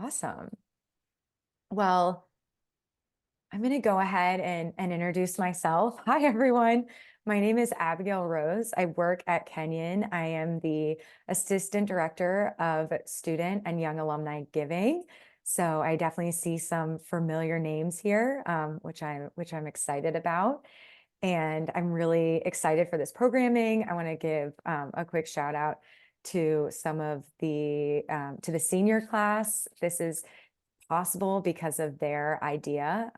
Awesome. Well, I'm going to go ahead and introduce myself. Hi, everyone. My name is Abigail Rose. I work at Kenyon. I am the Assistant Director of Student and Young Alumni Giving. So I definitely see some familiar names here, which I'm excited about. And I'm really excited for this programming. I want to give a quick shout out to some of to the senior class. This is possible because of their idea.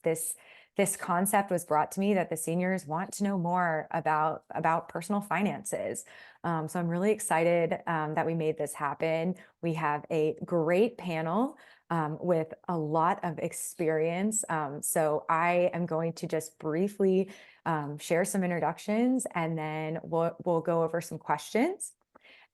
This concept was brought to me that the seniors want to know more about personal finances. So I'm really excited that we made this happen. We have a great panel with a lot of experience. So I am going to just briefly share some introductions, and then we'll go over some questions,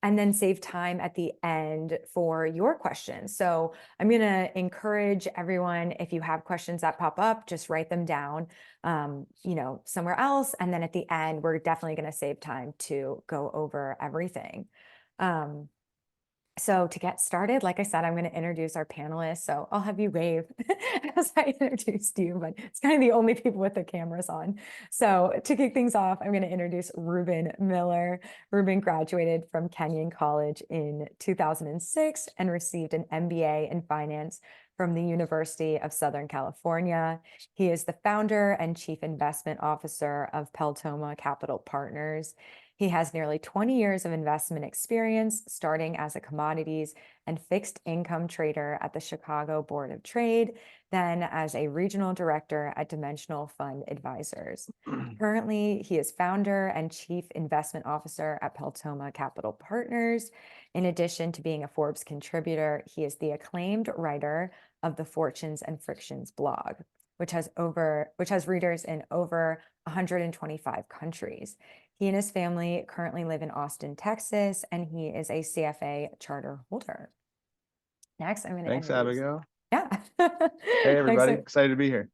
and then save time at the end for your questions. So I'm going to encourage everyone, if you have questions that pop up, just write them down, somewhere else. And then at the end, we're definitely going to save time to go over everything. So to get started, like I said, I'm going to introduce our panelists. So I'll have you wave as I introduced you, but it's kind of the only people with their cameras on. So to kick things off, I'm going to introduce Rubin Miller. Rubin graduated from Kenyon College in 2006 and received an MBA in finance from the University of Southern California. He is the founder and chief investment officer of Peltoma Capital Partners. He has nearly 20 years of investment experience, starting as a commodities and fixed income trader at the Chicago Board of Trade, then as a regional director at Dimensional Fund Advisors. Currently, he is founder and chief investment officer at Peltoma Capital Partners. In addition to being a Forbes contributor, he is the acclaimed writer of the Fortunes and Frictions blog, which has readers in over 125 countries. He and his family currently live in Austin, Texas, and he is a CFA charter holder. Next, I'm going to Thanks, introduce. Abigail. Yeah. Hey, everybody. Excited to be here.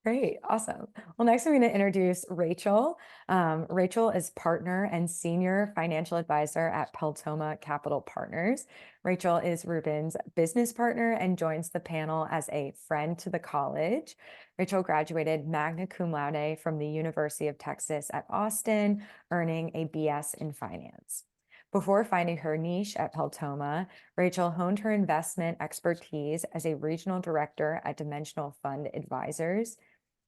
Great. Awesome. Well, next I'm going to introduce Rachael. Rachael is partner and senior financial advisor at Peltoma Capital Partners. Rachael is Rubin's business partner and joins the panel as a friend to the college. Rachael graduated magna cum laude from the University of Texas at Austin, earning a BS in finance. Before finding her niche at Peltoma, Rachael honed her investment expertise as a regional director at Dimensional Fund Advisors.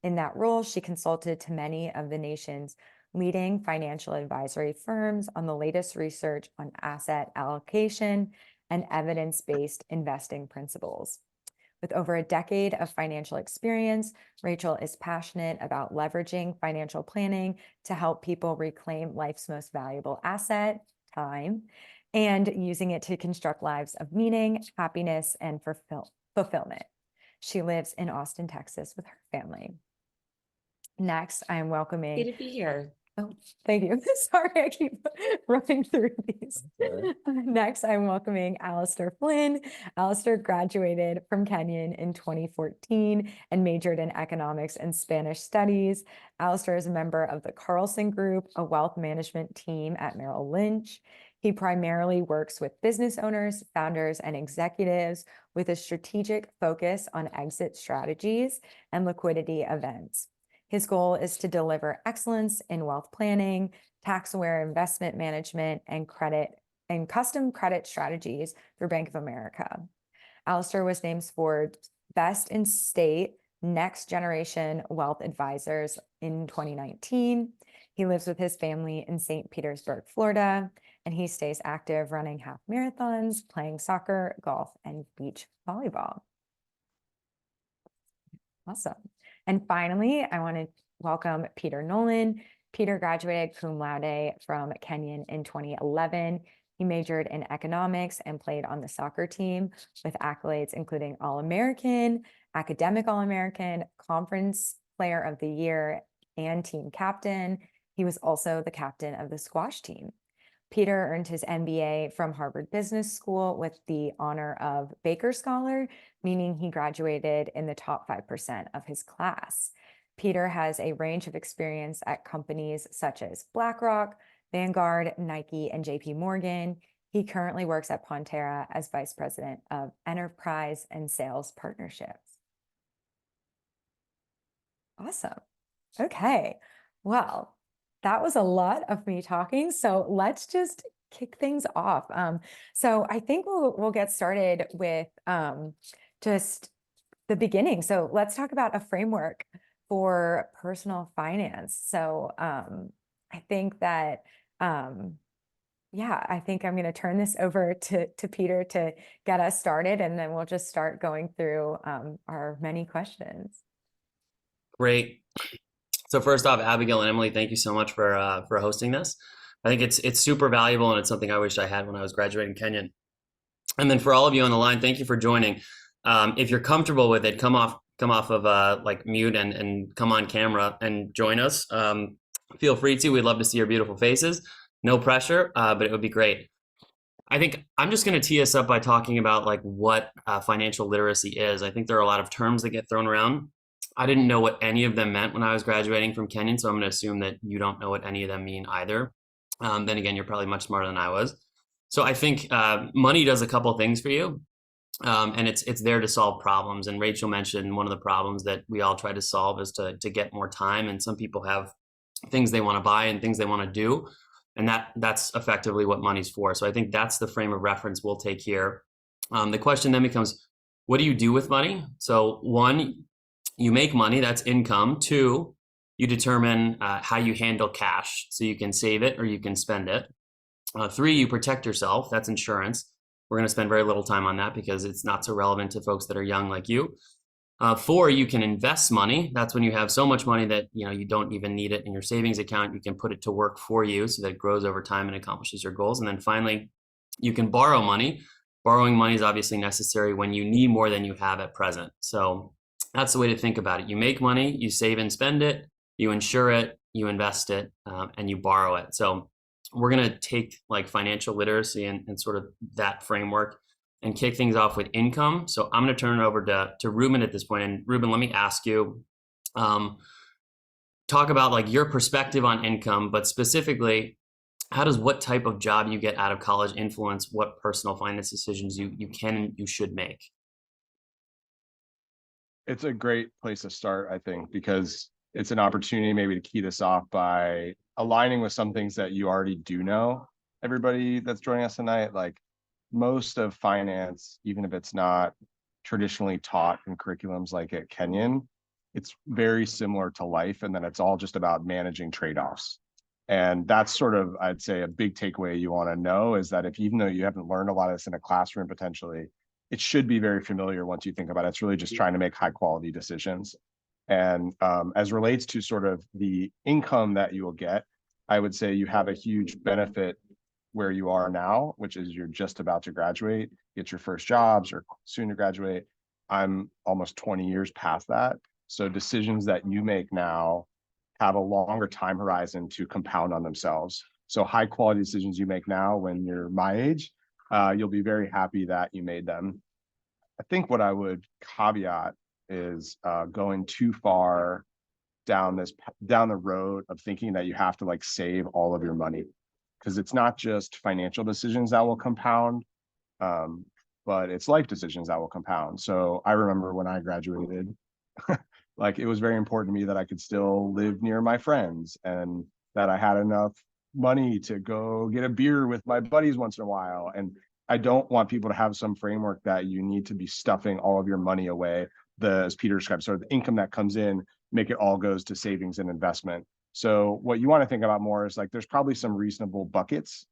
In that role, she consulted to many of the nation's leading financial advisory firms on the latest research on asset allocation and evidence-based investing principles. With over a decade of financial experience, Rachael is passionate about leveraging financial planning to help people reclaim life's most valuable asset, time, and using it to construct lives of meaning, happiness, and fulfillment. She lives in Austin, Texas with her family. Next, I'm welcoming. Good to be here. Oh, thank you. Sorry, I keep running through these. Okay. Next, I'm welcoming Alistair Flynn. Alistair graduated from Kenyon in 2014 and majored in economics and Spanish studies. Alistair is a member of the Carlson Group, a wealth management team at Merrill Lynch. He primarily works with business owners, founders, and executives with a strategic focus on exit strategies and liquidity events. His goal is to deliver excellence in wealth planning, tax-aware investment management, and custom credit strategies through Bank of America. Alistair was named Forbes Best in State Next Generation Wealth Advisors in 2019. He lives with his family in St. Petersburg, Florida, and he stays active running half marathons, playing soccer, golf, and beach volleyball. Awesome. And finally, I want to welcome Peter Nolan. Peter graduated cum laude from Kenyon in 2011. He majored in economics and played on the soccer team with accolades including All-American, Academic All-American, Conference Player of the Year, and team captain. He was also the captain of the squash team. Peter earned his MBA from Harvard Business School with the honor of Baker Scholar, meaning he graduated in the top 5% of his class. Peter has a range of experience at companies such as BlackRock, Vanguard, Nike, and JP Morgan. He currently works at Pontera as Vice President of Enterprise and Sales Partnerships. Awesome. Okay. Well, that was a lot of me talking. So let's just kick things off. So I think we'll get started with just the beginning. So let's talk about a framework for personal finance. So I think that I think I'm going to turn this over to Peter to get us started, and then we'll just start going through our many questions. Great. So first off, Abigail and Emily, thank you so much for hosting this. I think it's super valuable, and it's something I wish I had when I was graduating Kenyon. And then for all of you on the line, thank you for joining. If you're comfortable with it, come off of like mute and come on camera and join us. Feel free to. We'd love to see your beautiful faces. No pressure, but it would be great. I think I'm just going to tee us up by talking about like what financial literacy is. I think there are a lot of terms that get thrown around. I didn't know what any of them meant when I was graduating from Kenyon, so I'm going to assume that you don't know what any of them mean either. Then again, you're probably much smarter than I was. So I think money does a couple things for you, and it's there to solve problems. And Rachel mentioned one of the problems that we all try to solve is to get more time. And some people have things they want to buy and things they want to do, and that's effectively what money's for. So I think that's the frame of reference we'll take here. The question then becomes, what do you do with money? So one, you make money, that's income. Two, you determine how you handle cash. So you can save it or you can spend it. Three, you protect yourself, that's insurance. We're going to spend very little time on that because it's not so relevant to folks that are young like you. Four, you can invest money. That's when you have so much money that you don't even need it in your savings account. You can put it to work for you so that it grows over time and accomplishes your goals. And then finally, you can borrow money. Borrowing money is obviously necessary when you need more than you have at present. So that's the way to think about it. You make money, you save and spend it, you insure it, you invest it, and you borrow it. So we're going to take like financial literacy and sort of that framework and kick things off with income. So I'm going to turn it over to Rubin at this point. And Rubin, let me ask you, talk about like your perspective on income, but specifically, how does what type of job you get out of college influence what personal finance decisions you can and you should make? It's a great place to start, I think, because it's an opportunity maybe to key this off by aligning with some things that you already do know. Everybody that's joining us tonight, like most of finance, even if it's not traditionally taught in curriculums like at Kenyon, it's very similar to life, and then it's all just about managing trade-offs. And that's sort of, I'd say, a big takeaway you want to know is that if even though you haven't learned a lot of this in a classroom potentially, it should be very familiar once you think about it. It's really just trying to make high quality decisions. And as relates to sort of the income that you will get, I would say you have a huge benefit where you are now, which is you're just about to graduate, get your first jobs or soon to graduate. I'm almost 20 years past that. So decisions that you make now have a longer time horizon to compound on themselves. So high quality decisions you make now when you're my age, you'll be very happy that you made them. I think what I would caveat is going too far down the road of thinking that you have to like save all of your money, because it's not just financial decisions that will compound, but it's life decisions that will compound. So I remember when I graduated, like it was very important to me that I could still live near my friends and that I had enough money to go get a beer with my buddies once in a while. And I don't want people to have some framework that you need to be stuffing all of your money away. As Peter described, sort of the income that comes in, make it all goes to savings and investment. So what you want to think about more is like, there's probably some reasonable buckets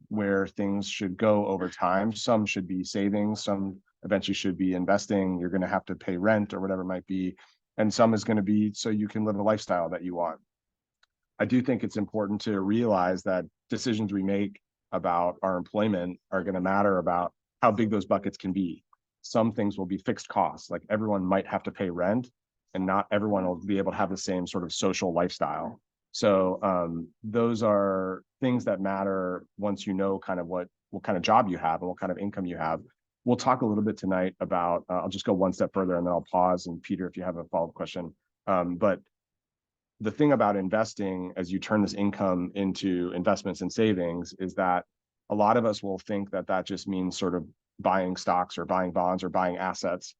where things should go over time. Some should be savings, some eventually should be investing. You're going to have to pay rent or whatever it might be. And some is going to be so you can live a lifestyle that you want. I do think it's important to realize that decisions we make about our employment are going to matter about how big those buckets can be. Some things will be fixed costs, like everyone might have to pay rent and not everyone will be able to have the same sort of social lifestyle. So those are things that matter once you know kind of what kind of job you have and what kind of income you have. We'll talk a little bit tonight about, I'll just go one step further and then I'll pause. And Peter, if you have a follow-up question. But the thing about investing as you turn this income into investments and savings is that a lot of us will think that that just means sort of buying stocks or buying bonds or buying assets.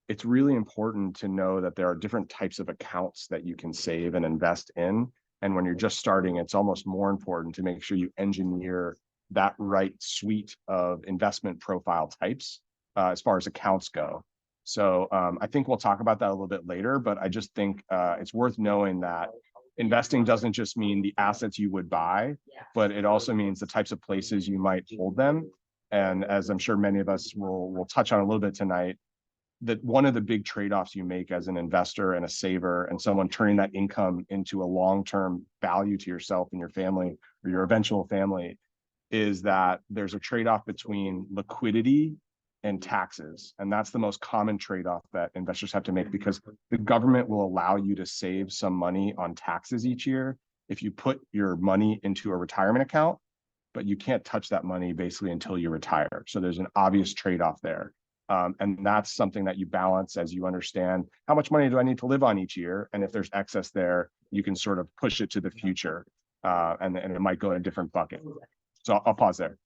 It's really important to know that there are different types of accounts that you can save and invest in. And when you're just starting, it's almost more important to make sure you engineer that right suite of investment profile types as far as accounts go. So I think we'll talk about that a little bit later, but I just think it's worth knowing that investing doesn't just mean the assets you would buy, but it also means the types of places you might hold them. And as I'm sure many of us will touch on a little bit tonight, that one of the big trade-offs you make as an investor and a saver and someone turning that income into a long-term value to yourself and your family or your eventual family is that there's a trade-off between liquidity and taxes. And that's the most common trade-off that investors have to make, because the government will allow you to save some money on taxes each year if you put your money into a retirement account, but you can't touch that money basically until you retire. So there's an obvious trade-off there. And that's something that you balance as you understand how much money do I need to live on each year. And if there's excess there, you can sort of push it to the future and it might go in a different bucket. So I'll pause there.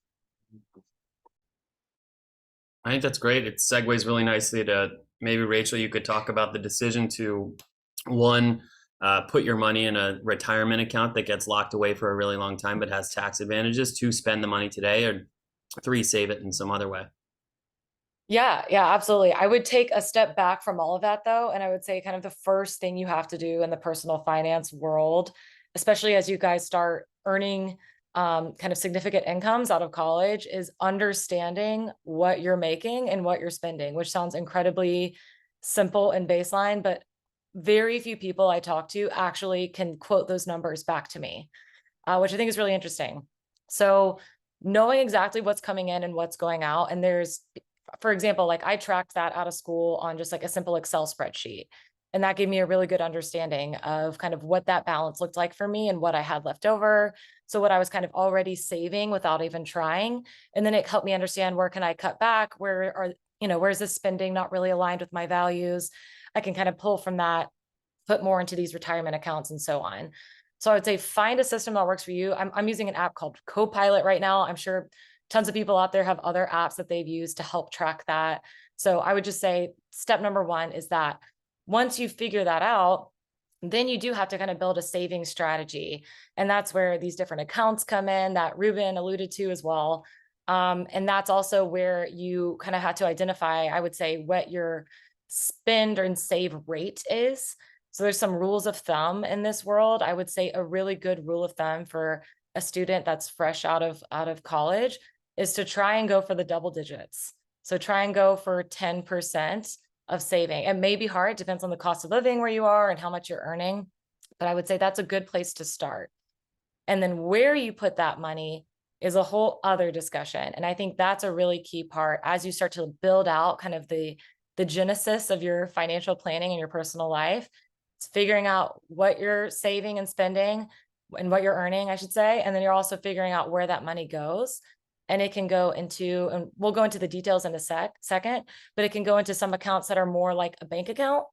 I think that's great. It segues really nicely to maybe, Rachel, you could talk about the decision to, one, put your money in a retirement account that gets locked away for a really long time but has tax advantages, two, spend the money today, or three, save it in some other way. Yeah, absolutely. I would take a step back from all of that though. And I would say kind of the first thing you have to do in the personal finance world, especially as you guys start earning kind of significant incomes out of college, is understanding what you're making and what you're spending, which sounds incredibly simple and baseline, but very few people I talk to actually can quote those numbers back to me, which I think is really interesting. So knowing exactly what's coming in and what's going out, and there's, for example, like I tracked that out of school on just like a simple Excel spreadsheet. And that gave me a really good understanding of kind of what that balance looked like for me and what I had left over. So what I was kind of already saving without even trying. And then it helped me understand, where can I cut back? Where are, where's this spending not really aligned with my values? I can kind of pull from that, put more into these retirement accounts and so on. So I would say find a system that works for you. I'm using an app called Copilot right now. I'm sure tons of people out there have other apps that they've used to help track that. So I would just say step number one is that once you figure that out, then you do have to kind of build a saving strategy. And that's where these different accounts come in that Rubin alluded to as well. And that's also where you kind of have to identify, I would say, what your spend and save rate is. So there's some rules of thumb in this world. I would say a really good rule of thumb for a student that's fresh out of college is to try and go for the double digits. So try and go for 10% of saving. It may be hard, depends on the cost of living where you are and how much you're earning, but I would say that's a good place to start. And then where you put that money is a whole other discussion. And I think that's a really key part as you start to build out kind of the genesis of your financial planning in your personal life. It's figuring out what you're saving and spending and what you're earning, I should say. And then you're also figuring out where that money goes. And it can go into, and we'll go into the details in a second, but it can go into some accounts that are more like a bank account.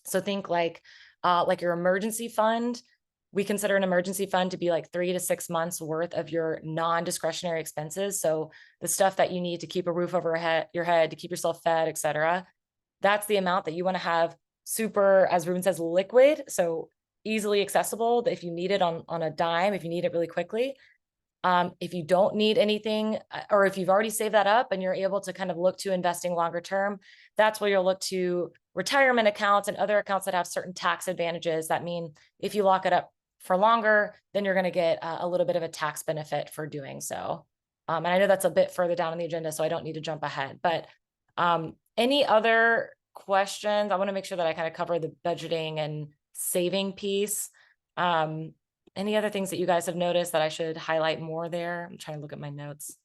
So think like your emergency fund. We consider an emergency fund to be like 3 to 6 months worth of your non-discretionary expenses. So the stuff that you need to keep a roof over your head, to keep yourself fed, et cetera. That's the amount that you want to have super, as Rubin says, liquid. So easily accessible if you need it on a dime, if you need it really quickly. If you don't need anything, or if you've already saved that up and you're able to kind of look to investing longer term, that's where you'll look to retirement accounts and other accounts that have certain tax advantages that mean if you lock it up for longer, then you're going to get a little bit of a tax benefit for doing so. And I know that's a bit further down on the agenda, so I don't need to jump ahead, but any other questions? I want to make sure that I kind of cover the budgeting and saving piece. Any other things that you guys have noticed that I should highlight more there? I'm trying to look at my notes.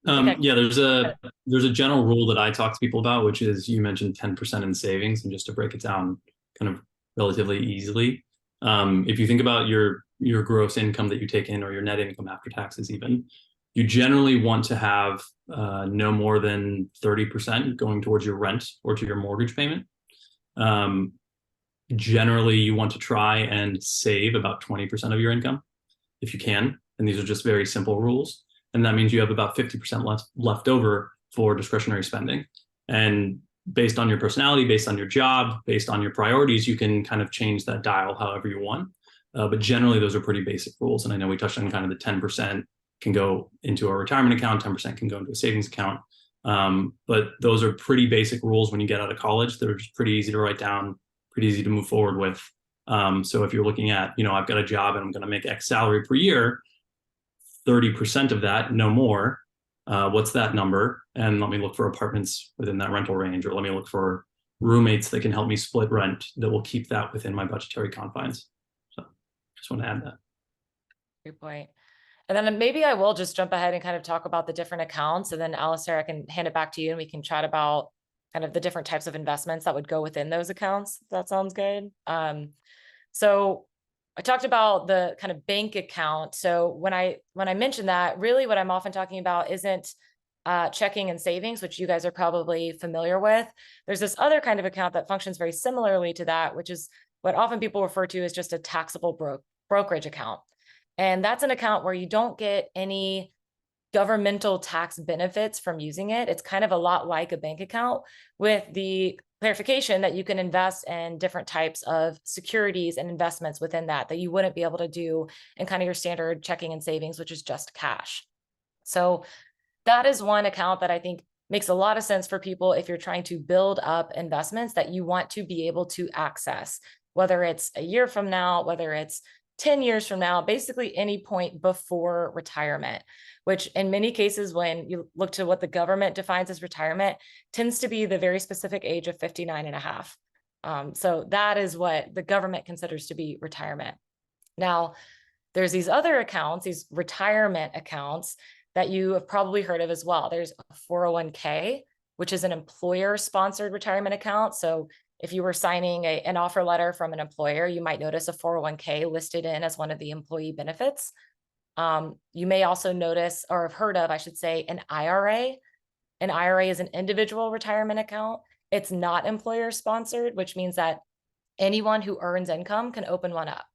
Yeah, there's a general rule that I talk to people about, which is you mentioned 10% in savings, and just to break it down kind of relatively easily. If you think about your gross income that you take in, or your net income after taxes even, you generally want to have no more than 30% going towards your rent or to your mortgage payment. generally you want to try and save about 20% of your income if you can. And these are just very simple rules. And that means you have about 50% left over for discretionary spending. And based on your personality, based on your job, based on your priorities, you can kind of change that dial however you want. But generally, those are pretty basic rules. And I know we touched on kind of the 10% can go into a retirement account, 10% can go into a savings account. But those are pretty basic rules when you get out of college. They're just pretty easy to write down, pretty easy to move forward with. So if you're looking at, I've got a job and I'm going to make X salary per year, 30% of that, no more. What's that number? And let me look for apartments within that rental range, or let me look for roommates that can help me split rent that will keep that within my budgetary confines. So just want to add that. Good point. And then maybe I will just jump ahead and kind of talk about the different accounts. And then Alistair, I can hand it back to you and we can chat about kind of the different types of investments that would go within those accounts. If that sounds good. So I talked about the kind of bank account. So when I mentioned that, really what I'm often talking about isn't checking and savings, which you guys are probably familiar with. There's this other kind of account that functions very similarly to that, which is what often people refer to as just a taxable brokerage account. And that's an account where you don't get any governmental tax benefits from using it. It's kind of a lot like a bank account, with the clarification that you can invest in different types of securities and investments within that you wouldn't be able to do in kind of your standard checking and savings, which is just cash. So that is one account that I think makes a lot of sense for people if you're trying to build up investments that you want to be able to access, whether it's a year from now, whether it's 10 years from now, basically any point before retirement, which in many cases, when you look to what the government defines as retirement, tends to be the very specific age of 59 and a half. So that is what the government considers to be retirement. Now, there's these other accounts, these retirement accounts that you have probably heard of as well. There's a 401k, which is an employer-sponsored retirement account. So if you were signing an offer letter from an employer, you might notice a 401k listed in as one of the employee benefits. You may also notice, or have heard of, I should say, an IRA. An IRA is an individual retirement account. It's not employer sponsored, which means that anyone who earns income can open one up.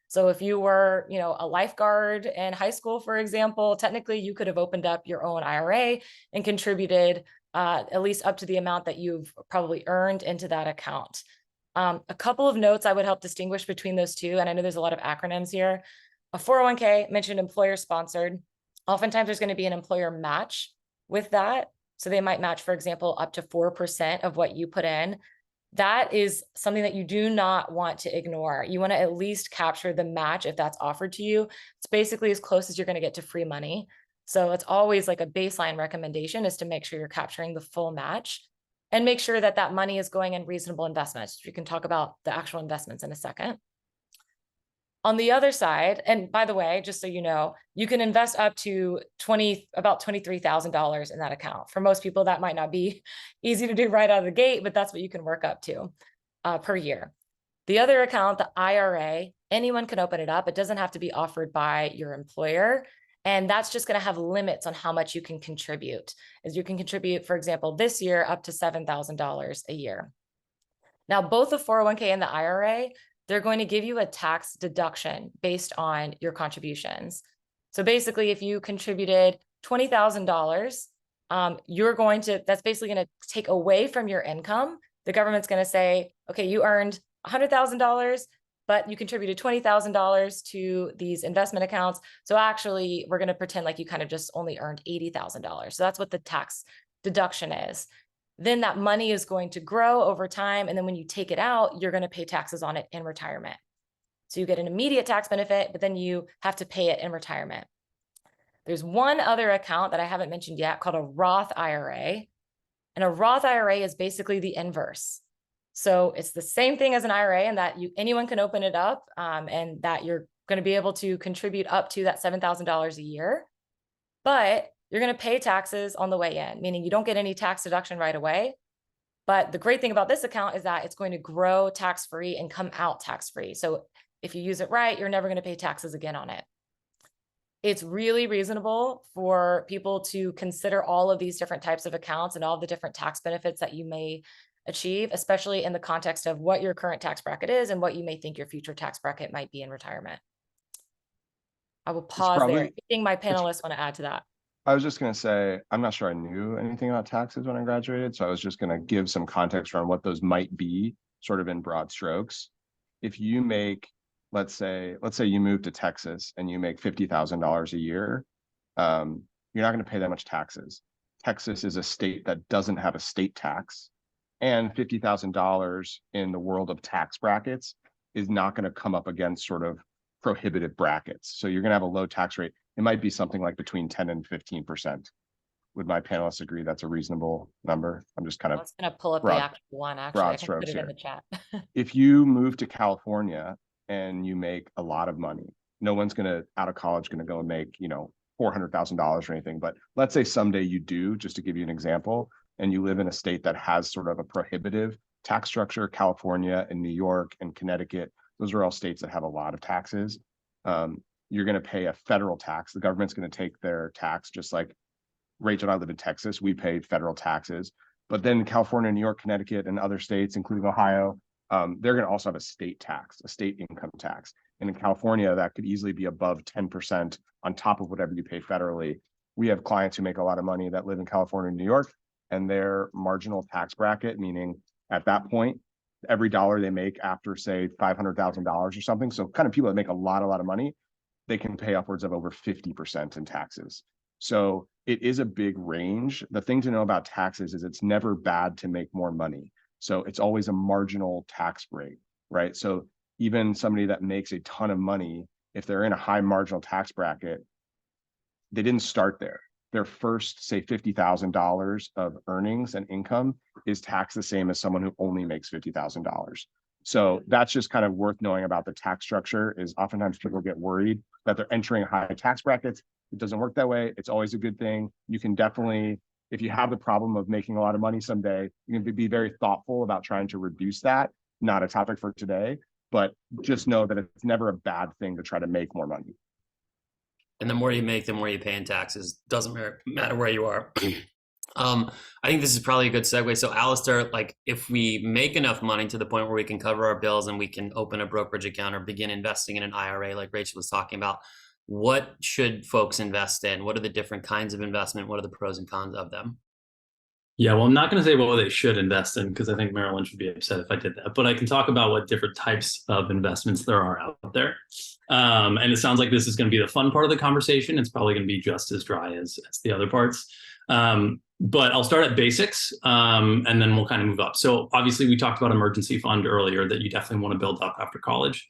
So if you were, a lifeguard in high school, for example, technically you could have opened up your own IRA and contributed at least up to the amount that you've probably earned into that account. A couple of notes I would help distinguish between those two, and I know there's a lot of acronyms here. A 401k, mentioned employer sponsored. Oftentimes there's going to be an employer match with that. So they might match, for example, up to 4% of what you put in. That is something that you do not want to ignore. You want to at least capture the match if that's offered to you. It's basically as close as you're going to get to free money. So it's always like a baseline recommendation is to make sure you're capturing the full match and make sure that that money is going in reasonable investments. We can talk about the actual investments in a second. On the other side, and by the way, just so you know, you can invest up to about $23,000 in that account. For most people, that might not be easy to do right out of the gate, but that's what you can work up to per year. The other account, the IRA, anyone can open it up. It doesn't have to be offered by your employer. And that's just going to have limits on how much you can contribute. As you can contribute, for example, this year up to $7,000 a year. Now, both the 401k and the IRA, they're going to give you a tax deduction based on your contributions. So basically, if you contributed $20,000, that's basically going to take away from your income. The government's going to say, okay, you earned $100,000, but you contributed $20,000 to these investment accounts. So actually, we're going to pretend like you kind of just only earned $80,000. So that's what the tax deduction is. Then that money is going to grow over time. And then when you take it out, you're going to pay taxes on it in retirement. So you get an immediate tax benefit, but then you have to pay it in retirement. There's one other account that I haven't mentioned yet called a Roth IRA. And a Roth IRA is basically the inverse. So it's the same thing as an IRA in that anyone can open it up and that you're going to be able to contribute up to that $7,000 a year. But you're going to pay taxes on the way in, meaning you don't get any tax deduction right away. But the great thing about this account is that it's going to grow tax-free and come out tax-free. So if you use it right, you're never going to pay taxes again on it. It's really reasonable for people to consider all of these different types of accounts and all the different tax benefits that you may achieve, especially in the context of what your current tax bracket is and what you may think your future tax bracket might be in retirement. I will pause there. Anything my panelists want to add to that? I was just going to say, I'm not sure I knew anything about taxes when I graduated. So I was just going to give some context around what those might be, sort of in broad strokes. If you make, let's say you move to Texas and you make $50,000 a year, you're not going to pay that much taxes. Texas is a state that doesn't have a state tax, and $50,000 in the world of tax brackets is not going to come up against sort of prohibitive brackets. So you're going to have a low tax rate. It might be something like between 10 and 15%. Would my panelists agree that's a reasonable number? I'm just kind of going to pull up the actual one, actually. I can put it in the chat. If you move to California and you make a lot of money, no one's going to, out of college, going to go and make, $400,000 or anything. But let's say someday you do, just to give you an example, and you live in a state that has sort of a prohibitive tax structure. California and New York and Connecticut, those are all states that have a lot of taxes. You're going to pay a federal tax. The government's going to take their tax, just like Rachel and I live in Texas. We pay federal taxes. But then California, New York, Connecticut, and other states, including Ohio, they're going to also have a state tax, a state income tax. And in California, that could easily be above 10% on top of whatever you pay federally. We have clients who make a lot of money that live in California and New York, and their marginal tax bracket, meaning at that point, every dollar they make after, say, $500,000 or something. So kind of people that make a lot of money, they can pay upwards of over 50% in taxes. So it is a big range. The thing to know about taxes is it's never bad to make more money. So it's always a marginal tax rate, right? So even somebody that makes a ton of money, if they're in a high marginal tax bracket, they didn't start there. Their first, say, $50,000 of earnings and income is taxed the same as someone who only makes $50,000. So that's just kind of worth knowing about the tax structure. Is oftentimes people get worried that they're entering high tax brackets. It doesn't work that way. It's always a good thing. You can definitely, if you have the problem of making a lot of money someday, you can be very thoughtful about trying to reduce that. Not a topic for today, but just know that it's never a bad thing to try to make more money. And the more you make, the more you pay in taxes. Doesn't matter where you are. I think this is probably a good segue. So Alistair, like if we make enough money to the point where we can cover our bills and we can open a brokerage account or begin investing in an IRA, like Rachel was talking about, what should folks invest in? What are the different kinds of investment? What are the pros and cons of them? Yeah, well, I'm not going to say what they should invest in because I think Marilyn should be upset if I did that. But I can talk about what different types of investments there are out there. And it sounds like this is going to be the fun part of the conversation. It's probably going to be just as dry as the other parts. But I'll start at basics and then we'll kind of move up. So obviously we talked about emergency fund earlier that you definitely want to build up after college.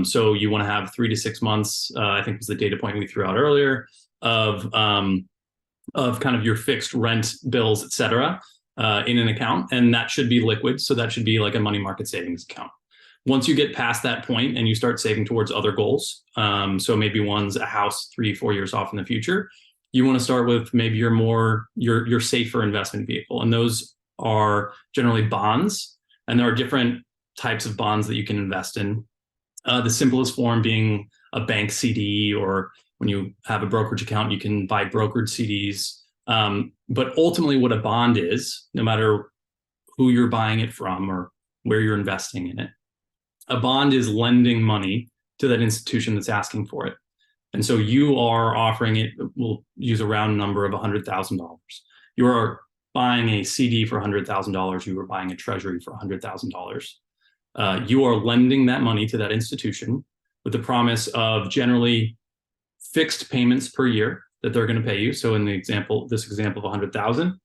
So you want to have 3 to 6 months, I think was the data point we threw out earlier, of kind of your fixed rent bills, et cetera, in an account. And that should be liquid. So that should be like a money market savings account. Once you get past that point and you start saving towards other goals, so maybe one's a house 3-4 years off in the future, you want to start with maybe your safer investment vehicle. And those are generally bonds. And there are different types of bonds that you can invest in. The simplest form being a bank CD, or when you have a brokerage account, you can buy brokered CDs. But ultimately what a bond is, no matter who you're buying it from or where you're investing in it, a bond is lending money to that institution that's asking for it. And so you are offering it, we'll use a round number of $100,000. You are buying a CD for $100,000. You are buying a treasury for $100,000. You are lending that money to that institution with the promise of generally fixed payments per year that they're going to pay you. So in this example of 100,000,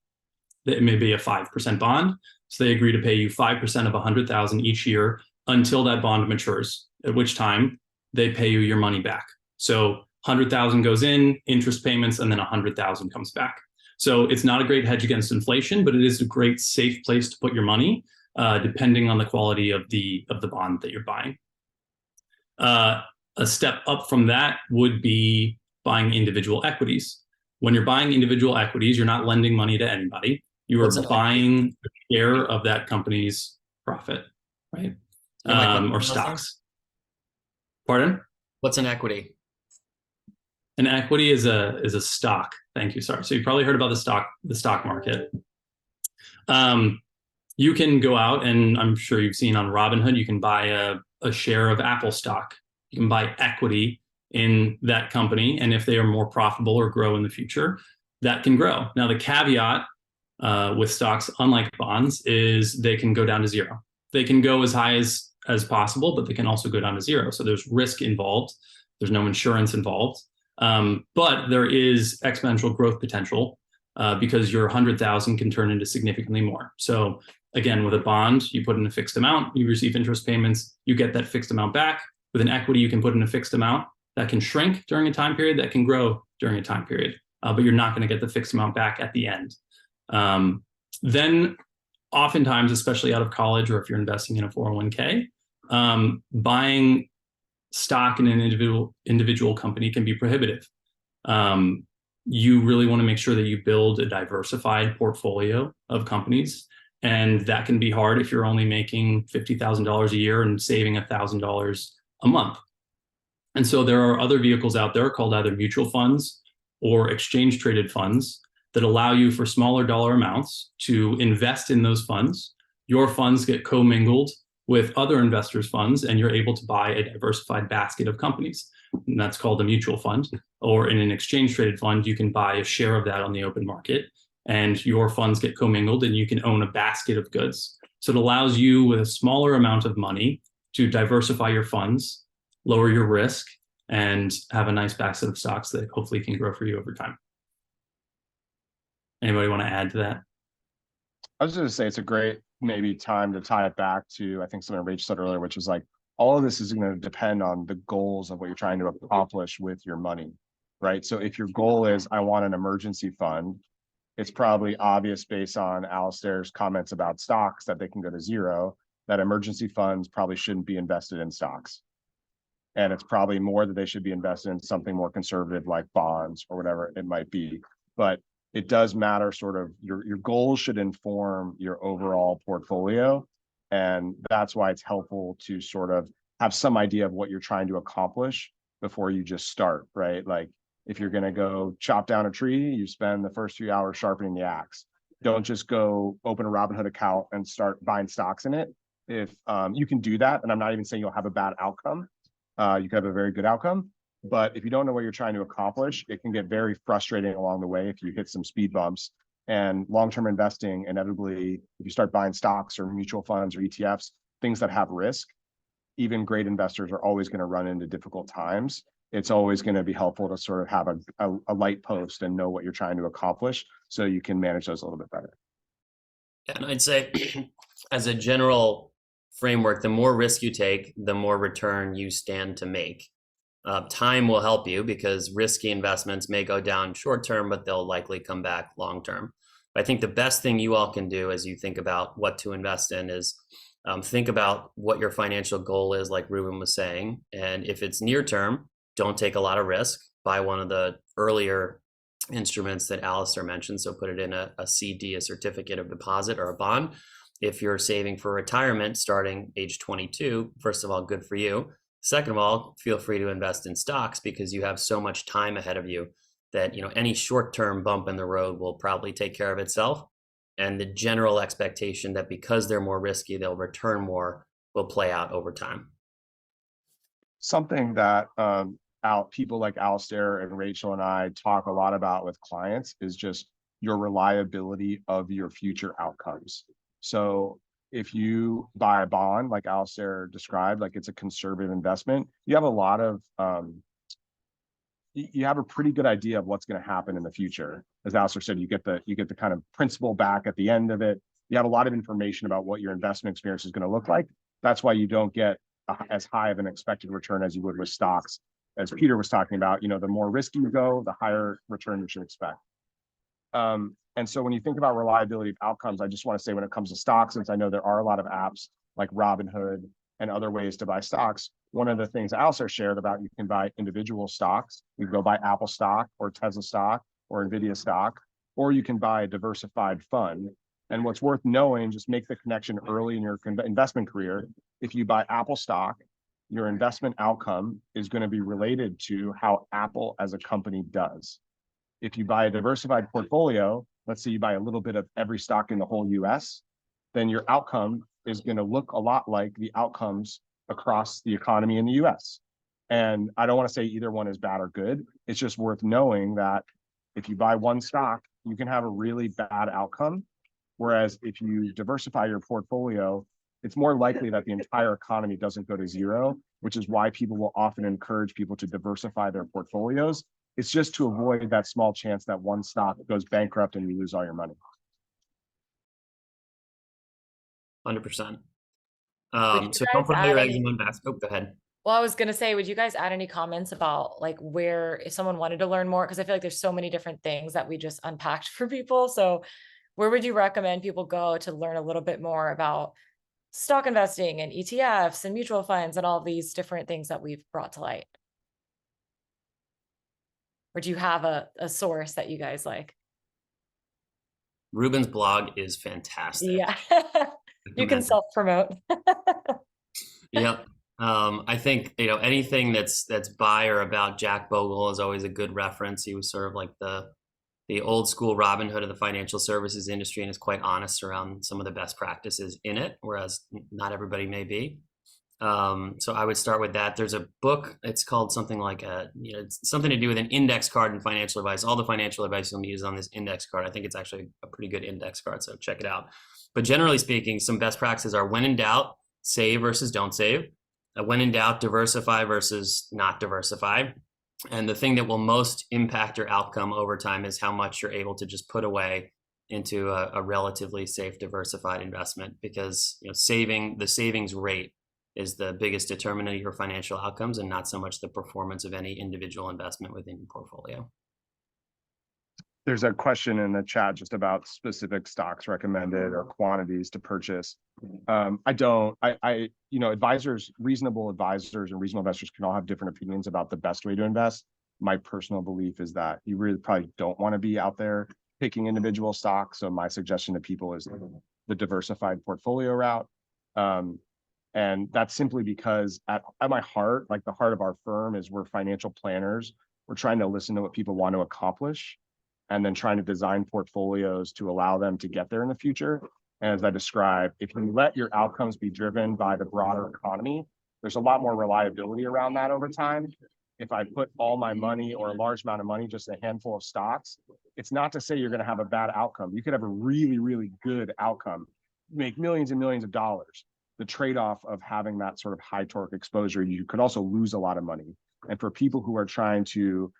it may be a 5% bond. So they agree to pay you 5% of 100,000 each year until that bond matures, at which time they pay you your money back. So 100,000 goes in, interest payments, and then 100,000 comes back. So it's not a great hedge against inflation, but it is a great safe place to put your money, depending on the quality of the bond that you're buying. A step up from that would be buying individual equities. When you're buying individual equities, you're not lending money to anybody. You are buying a share of that company's profit, right? Or stocks. Pardon? What's an equity? An equity is a stock. Thank you. Sorry. So you probably heard about the stock market. you can go out, and I'm sure you've seen on Robinhood, you can buy a share of Apple stock. You can buy equity in that company. And if they are more profitable or grow in the future, that can grow. Now, the caveat with stocks, unlike bonds, is they can go down to zero. They can go as high as possible, but they can also go down to zero. So there's risk involved. There's no insurance involved. But there is exponential growth potential because your 100,000 can turn into significantly more. So again, with a bond, you put in a fixed amount, you receive interest payments, you get that fixed amount back. With an equity, you can put in a fixed amount that can shrink during a time period, that can grow during a time period, but you're not going to get the fixed amount back at the end. Then oftentimes, especially out of college, or if you're investing in a 401k, buying stock in an individual company can be prohibitive. You really want to make sure that you build a diversified portfolio of companies. And that can be hard if you're only making $50,000 a year and saving $1,000 a month. And so there are other vehicles out there called either mutual funds or exchange traded funds that allow you for smaller dollar amounts to invest in those funds. Your funds get commingled with other investors' funds, and you're able to buy a diversified basket of companies. And that's called a mutual fund. Or in an exchange traded fund, you can buy a share of that on the open market, and your funds get commingled and you can own a basket of goods. So it allows you, with a smaller amount of money, to diversify your funds, lower your risk, and have a nice basket of stocks that hopefully can grow for you over time. Anybody want to add to that? I was going to say it's a great maybe time to tie it back to, I think something Rach said earlier, which is like, all of this is going to depend on the goals of what you're trying to accomplish with your money, right? So if your goal is, I want an emergency fund, it's probably obvious based on Alistair's comments about stocks that they can go to zero, that emergency funds probably shouldn't be invested in stocks. And it's probably more that they should be invested in something more conservative like bonds or whatever it might be. But it does matter, sort of your goals should inform your overall portfolio. And that's why it's helpful to sort of have some idea of what you're trying to accomplish before you just start, right? Like if you're going to go chop down a tree, you spend the first few hours sharpening the axe. Don't just go open a Robinhood account and start buying stocks in it. If you can do that, and I'm not even saying you'll have a bad outcome, you can have a very good outcome. But if you don't know what you're trying to accomplish, it can get very frustrating along the way if you hit some speed bumps. And long-term investing, inevitably, if you start buying stocks or mutual funds or ETFs, things that have risk, even great investors are always going to run into difficult times. It's always going to be helpful to sort of have a light post and know what you're trying to accomplish so you can manage those a little bit better. Yeah, and I'd say as a general framework, the more risk you take, the more return you stand to make. Time will help you because risky investments may go down short term, but they'll likely come back long term. But I think the best thing you all can do as you think about what to invest in is think about what your financial goal is, like Rubin was saying. And if it's near term, don't take a lot of risk. Buy one of the earlier instruments that Alistair mentioned. So put it in a CD, a certificate of deposit, or a bond. If you're saving for retirement starting age 22, first of all, good for you. Second of all, feel free to invest in stocks because you have so much time ahead of you that, any short-term bump in the road will probably take care of itself. And the general expectation that because they're more risky, they'll return more will play out over time. Something that people like Alistair and Rachel and I talk a lot about with clients is just your reliability of your future outcomes. So if you buy a bond, like Alistair described, like it's a conservative investment, you have a lot of, you have a pretty good idea of what's going to happen in the future. As Alistair said, you get the kind of principal back at the end of it. You have a lot of information about what your investment experience is going to look like. That's why you don't get as high of an expected return as you would with stocks. As Peter was talking about, the more risky you go, the higher return you should expect. And so when you think about reliability of outcomes, I just want to say when it comes to stocks, since I know there are a lot of apps like Robinhood and other ways to buy stocks, one of the things Alistair shared about, you can buy individual stocks. You can go buy Apple stock or Tesla stock or NVIDIA stock, or you can buy a diversified fund. And what's worth knowing, just make the connection early in your investment career. If you buy Apple stock, your investment outcome is going to be related to how Apple as a company does. If you buy a diversified portfolio, let's say you buy a little bit of every stock in the whole US, then your outcome is going to look a lot like the outcomes across the economy in the US. And I don't want to say either one is bad or good. It's just worth knowing that if you buy one stock, you can have a really bad outcome. Whereas if you diversify your portfolio, it's more likely that the entire economy doesn't go to zero, which is why people will often encourage people to diversify their portfolios. It's just to avoid that small chance that one stock goes bankrupt and you lose all your money. 100%. Would So you don't guys put all add your eggs any- in one basket. Oh, go ahead. Well, I was going to say, would you guys add any comments about like where, if someone wanted to learn more, because I feel like there's so many different things that we just unpacked for people. So where would you recommend people go to learn a little bit more about stock investing and ETFs and mutual funds and all these different things that we've brought to light? Or do you have a source that you guys like? Rubin's blog is fantastic. Yeah, you can self-promote. Yep. I think, anything that's by or about Jack Bogle is always a good reference. He was sort of like the old school Robin Hood of the financial services industry and is quite honest around some of the best practices in it, whereas not everybody may be. So I would start with that. There's a book, it's called something like it's something to do with an index card and financial advice. All the financial advice you'll need is on this index card. I think it's actually a pretty good index card, so check it out. But generally speaking, some best practices are when in doubt, save versus don't save. When in doubt, diversify versus not diversify. And the thing that will most impact your outcome over time is how much you're able to just put away into a relatively safe, diversified investment, because the savings rate is the biggest determinant of your financial outcomes and not so much the performance of any individual investment within your portfolio. There's a question in the chat just about specific stocks recommended or quantities to purchase. Reasonable advisors and reasonable investors can all have different opinions about the best way to invest. My personal belief is that you really probably don't want to be out there picking individual stocks. So my suggestion to people is the diversified portfolio route. And that's simply because at my heart, like the heart of our firm is we're financial planners. We're trying to listen to what people want to accomplish and then trying to design portfolios to allow them to get there in the future. And as I described, if you let your outcomes be driven by the broader economy, there's a lot more reliability around that over time. If I put all my money or a large amount of money, just a handful of stocks, it's not to say you're going to have a bad outcome. You could have a really, really good outcome, make millions and millions of dollars. The trade-off of having that sort of high torque exposure, you could also lose a lot of money. And for people who are trying to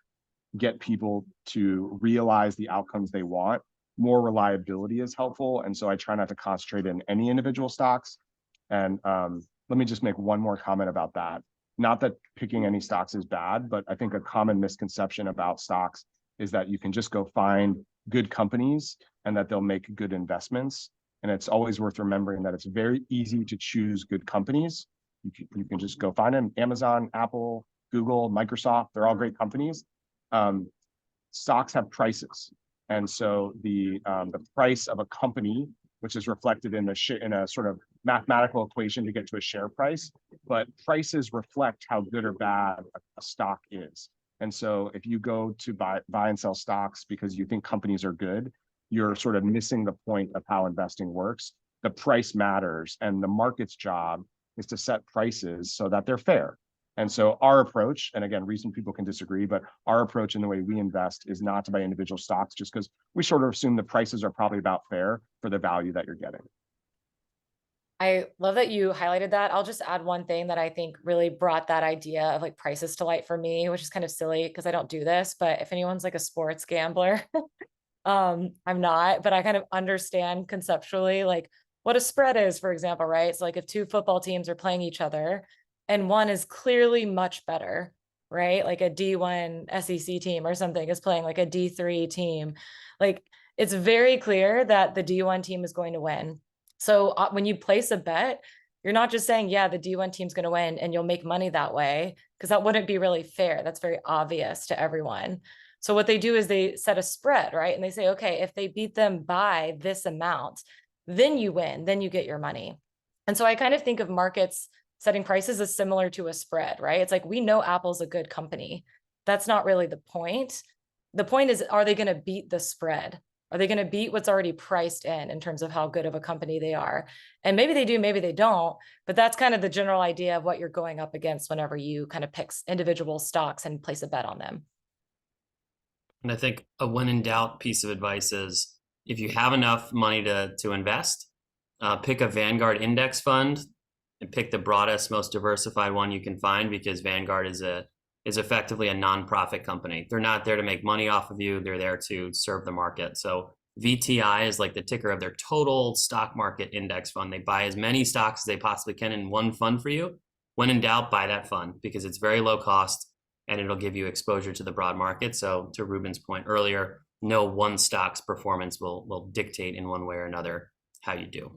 get people to realize the outcomes they want, more reliability is helpful. And so I try not to concentrate in any individual stocks. And let me just make one more comment about that. Not that picking any stocks is bad, but I think a common misconception about stocks is that you can just go find good companies and that they'll make good investments. And it's always worth remembering that it's very easy to choose good companies. You can just go find them. Amazon, Apple, Google, Microsoft, they're all great companies. Stocks have prices. And so the price of a company, which is reflected in a sort of mathematical equation to get to a share price, but prices reflect how good or bad a stock is. And so if you go to buy and sell stocks because you think companies are good, you're sort of missing the point of how investing works. The price matters, and the market's job is to set prices so that they're fair. And so our approach, and again, reason people can disagree, but our approach in the way we invest is not to buy individual stocks just because we sort of assume the prices are probably about fair for the value that you're getting. I love that you highlighted that. I'll just add one thing that I think really brought that idea of like prices to light for me, which is kind of silly because I don't do this, but if anyone's like a sports gambler, I'm not, but I kind of understand conceptually like what a spread is, for example, right? So like if two football teams are playing each other and one is clearly much better, right? Like a D1 SEC team or something is playing like a D3 team. Like it's very clear that the D1 team is going to win. So when you place a bet, you're not just saying, yeah, the D1 team's going to win and you'll make money that way, because that wouldn't be really fair. That's very obvious to everyone. So what they do is they set a spread, right? And they say, okay, if they beat them by this amount, then you win, then you get your money. And so I kind of think of markets setting prices as similar to a spread, right? It's like, we know Apple's a good company. That's not really the point. The point is, are they going to beat the spread? Are they going to beat what's already priced in terms of how good of a company they are? And maybe they do, maybe they don't, but that's kind of the general idea of what you're going up against whenever you kind of pick individual stocks and place a bet on them. And I think a when in doubt piece of advice is if you have enough money to invest, pick a Vanguard index fund and pick the broadest, most diversified one you can find, because Vanguard is effectively a nonprofit company. They're not there to make money off of you. They're there to serve the market. So VTI is like the ticker of their total stock market index fund. They buy as many stocks as they possibly can in one fund for you. When in doubt, buy that fund because it's very low cost and it'll give you exposure to the broad market. So to Rubin's point earlier, no one stock's performance will dictate in one way or another how you do.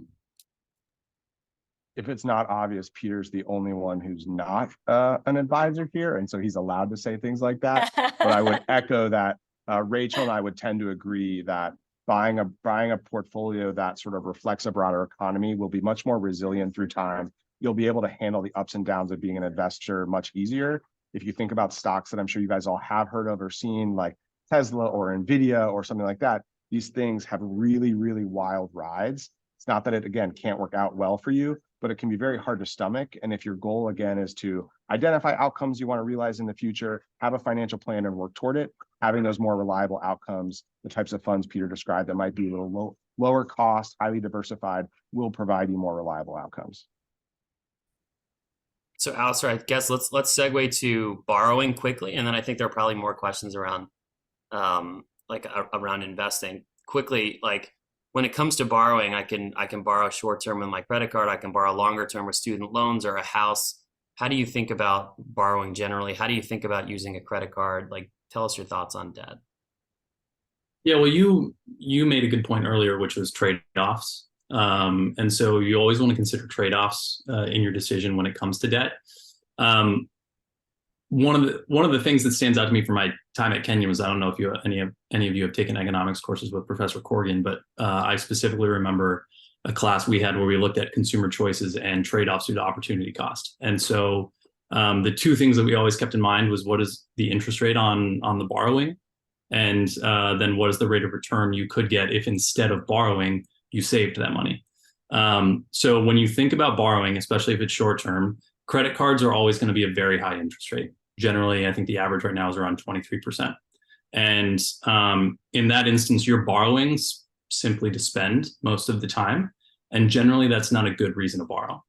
If it's not obvious, Peter's the only one who's not an advisor here, and so he's allowed to say things like that. But I would echo that Rachel and I would tend to agree that buying a portfolio that sort of reflects a broader economy will be much more resilient through time. You'll be able to handle the ups and downs of being an investor much easier. If you think about stocks that I'm sure you guys all have heard of or seen, like Tesla or Nvidia or something like that, these things have really, really wild rides. It's not that it, again, can't work out well for you, but it can be very hard to stomach. And if your goal, again, is to identify outcomes you want to realize in the future, have a financial plan and work toward it, having those more reliable outcomes, the types of funds Peter described that might be a little lower cost, highly diversified, will provide you more reliable outcomes. So Alistair, I guess let's segue to borrowing quickly. And then I think there are probably more questions around around investing. Quickly, like when it comes to borrowing, I can borrow short term with my credit card. I can borrow longer term with student loans or a house. How do you think about borrowing generally? How do you think about using a credit card? Like, tell us your thoughts on debt. Yeah, well, you made a good point earlier, which was trade-offs. And so you always want to consider trade-offs in your decision when it comes to debt. One of the things that stands out to me from my time at Kenyon was, I don't know if any of you have taken economics courses with Professor Corrigan, but I specifically remember a class we had where we looked at consumer choices and trade-offs due to opportunity cost. And so the two things that we always kept in mind was what is the interest rate on the borrowing, and then what is the rate of return you could get if instead of borrowing you saved that money. So when you think about borrowing, especially if it's short term, credit cards are always going to be a very high interest rate. Generally, I think the average right now is around 23%. And in that instance, you're borrowing simply to spend most of the time. And generally, that's not a good reason to borrow.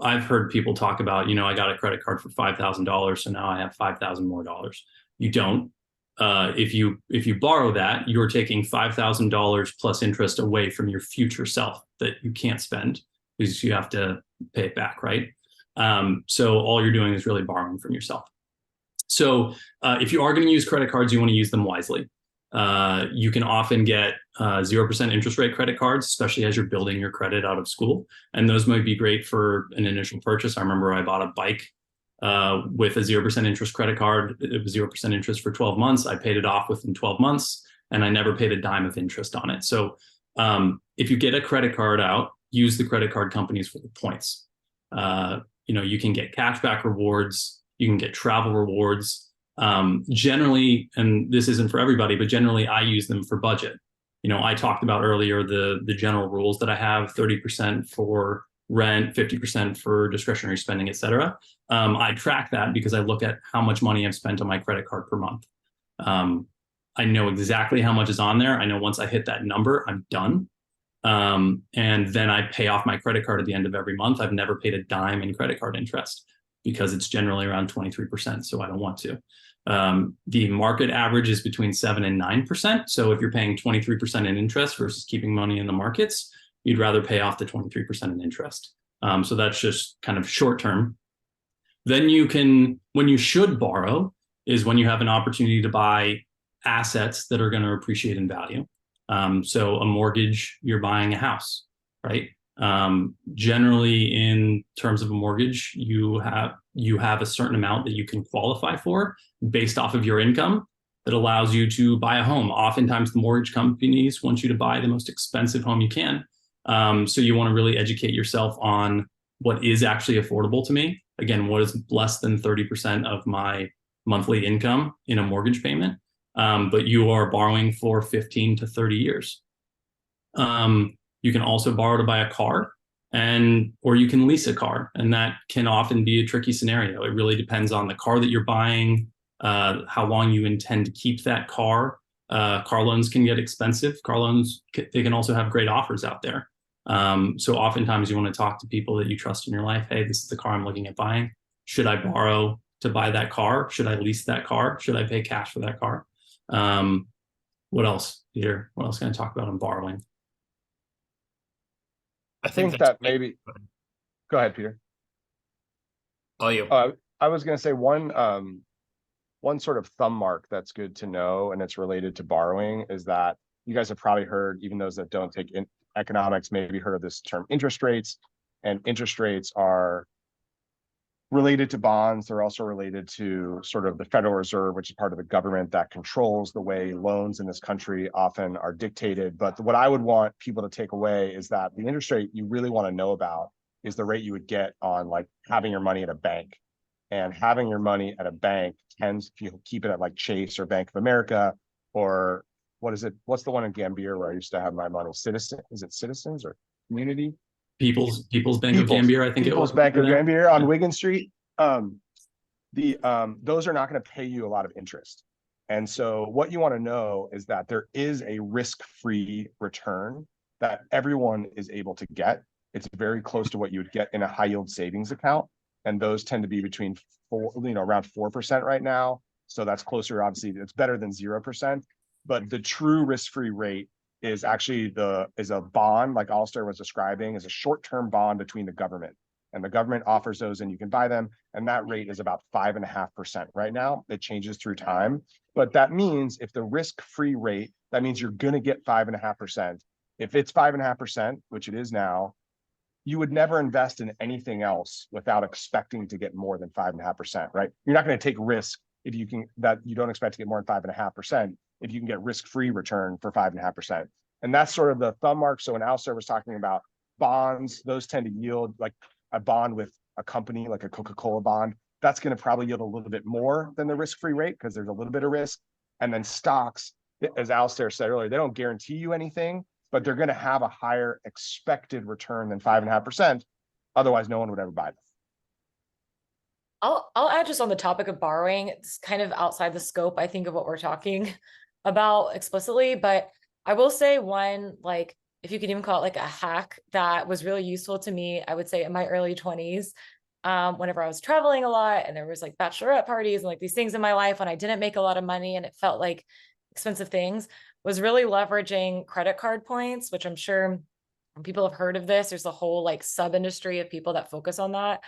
I've heard people talk about, I got a credit card for $5,000, so now I have $5,000 more dollars. You don't. If you borrow that, you're taking $5,000 plus interest away from your future self that you can't spend because you have to pay it back, right? So all you're doing is really borrowing from yourself. So if you are going to use credit cards, you want to use them wisely. You can often get 0% interest rate credit cards, especially as you're building your credit out of school. And those might be great for an initial purchase. I remember I bought a bike with a 0% interest credit card. It was 0% interest for 12 months. I paid it off within 12 months and I never paid a dime of interest on it. So if you get a credit card out, use the credit card companies for the points. You can get cashback rewards, you can get travel rewards. Generally, and this isn't for everybody, but generally I use them for budget. I talked about earlier the general rules that I have: 30% for rent, 50% for discretionary spending, et cetera. I track that because I look at how much money I've spent on my credit card per month. I know exactly how much is on there. I know once I hit that number, I'm done. And then I pay off my credit card at the end of every month. I've never paid a dime in credit card interest because it's generally around 23%, so I don't want to. The market average is between 7 and 9%. So if you're paying 23% in interest versus keeping money in the markets, you'd rather pay off the 23% in interest. So that's just kind of short term. Then when you should borrow is when you have an opportunity to buy assets that are going to appreciate in value. So a mortgage, you're buying a house, right? Generally, in terms of a mortgage, you have a certain amount that you can qualify for based off of your income that allows you to buy a home. Oftentimes, the mortgage companies want you to buy the most expensive home you can. So you want to really educate yourself on what is actually affordable to me. Again, what is less than 30% of my monthly income in a mortgage payment. but you are borrowing for 15 to 30 years. You can also borrow to buy a car, or you can lease a car, and that can often be a tricky scenario. It really depends on the car that you're buying, how long you intend to keep that car. Car loans can get expensive. Car loans, they can also have great offers out there. So oftentimes you want to talk to people that you trust in your life. Hey, this is the car I'm looking at buying. Should I borrow to buy that car? Should I lease that car? Should I pay cash for that car? What else, Peter? What else can I talk about on borrowing? I think that maybe, go ahead, Peter. Oh, you. I was going to say one sort of thumb mark that's good to know, and it's related to borrowing, is that you guys have probably heard, even those that don't take economics, maybe heard of this term interest rates, and interest rates are related to bonds. They're also related to sort of the Federal Reserve, which is part of the government that controls the way loans in this country often are dictated. But what I would want people to take away is that the interest rate you really want to know about is the rate you would get on like having your money at a bank. And having your money at a bank tends, if you keep it at like Chase or Bank of America, or what is it? What's the one in Gambier where I used to have my money? Citizen, is it Citizens or Community? People's Bank of Gambier, I think it was. People's Bank of Gambier on Wigan Street. Those are not going to pay you a lot of interest. And so what you want to know is that there is a risk-free return that everyone is able to get. It's very close to what you would get in a high yield savings account. And those tend to be between around 4% right now. So that's closer, obviously, it's better than 0%. But the true risk-free rate is actually is a bond, like Alistair was describing, is a short-term bond between the government. And the government offers those and you can buy them. And that rate is about 5.5% right now. It changes through time. But that means if the risk-free rate, that means you're going to get 5.5%. If it's 5.5%, which it is now, you would never invest in anything else without expecting to get more than 5.5%, right? You're not going to take risk if you don't expect to get more than 5.5%, if you can get risk-free return for 5.5%. And that's sort of the thumb mark. So when Alistair was talking about bonds, those tend to yield, like a bond with a company, like a Coca-Cola bond, that's going to probably yield a little bit more than the risk-free rate because there's a little bit of risk. And then stocks, as Alistair said earlier, they don't guarantee you anything, but they're going to have a higher expected return than 5.5%. Otherwise, no one would ever buy them. I'll add just on the topic of borrowing. It's kind of outside the scope, I think, of what we're talking about explicitly. But I will say one, like, if you could even call it like a hack that was really useful to me, I would say in my early 20s, whenever I was traveling a lot and there was like bachelorette parties and like these things in my life when I didn't make a lot of money and it felt like expensive things, was really leveraging credit card points, which I'm sure people have heard of this. There's a whole like sub industry of people that focus on that.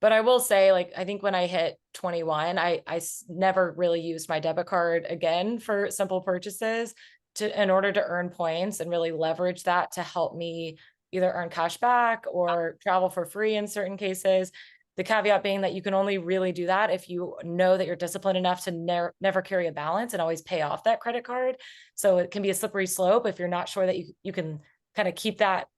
But I will say, like, I think when I hit 21, I never really used my debit card again for simple purchases in order to earn points and really leverage that to help me either earn cash back or travel for free in certain cases. The caveat being that you can only really do that if you know that you're disciplined enough to never carry a balance and always pay off that credit card. So it can be a slippery slope if you're not sure that you can kind of keep that,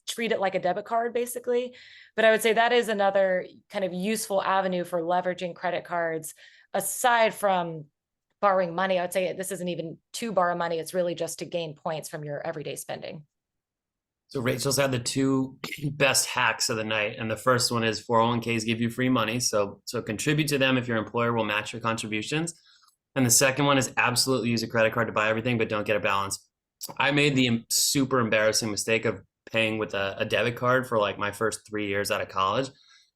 treat it like a debit card, basically. But I would say that is another kind of useful avenue for leveraging credit cards. Aside from borrowing money, I would say this isn't even to borrow money. It's really just to gain points from your everyday spending. So Rachel's had the two best hacks of the night. And the first one is 401ks give you free money. So contribute to them if your employer will match your contributions. And the second one is absolutely use a credit card to buy everything, but don't get a balance. I made the super embarrassing mistake of paying with a debit card for like my first 3 years out of college.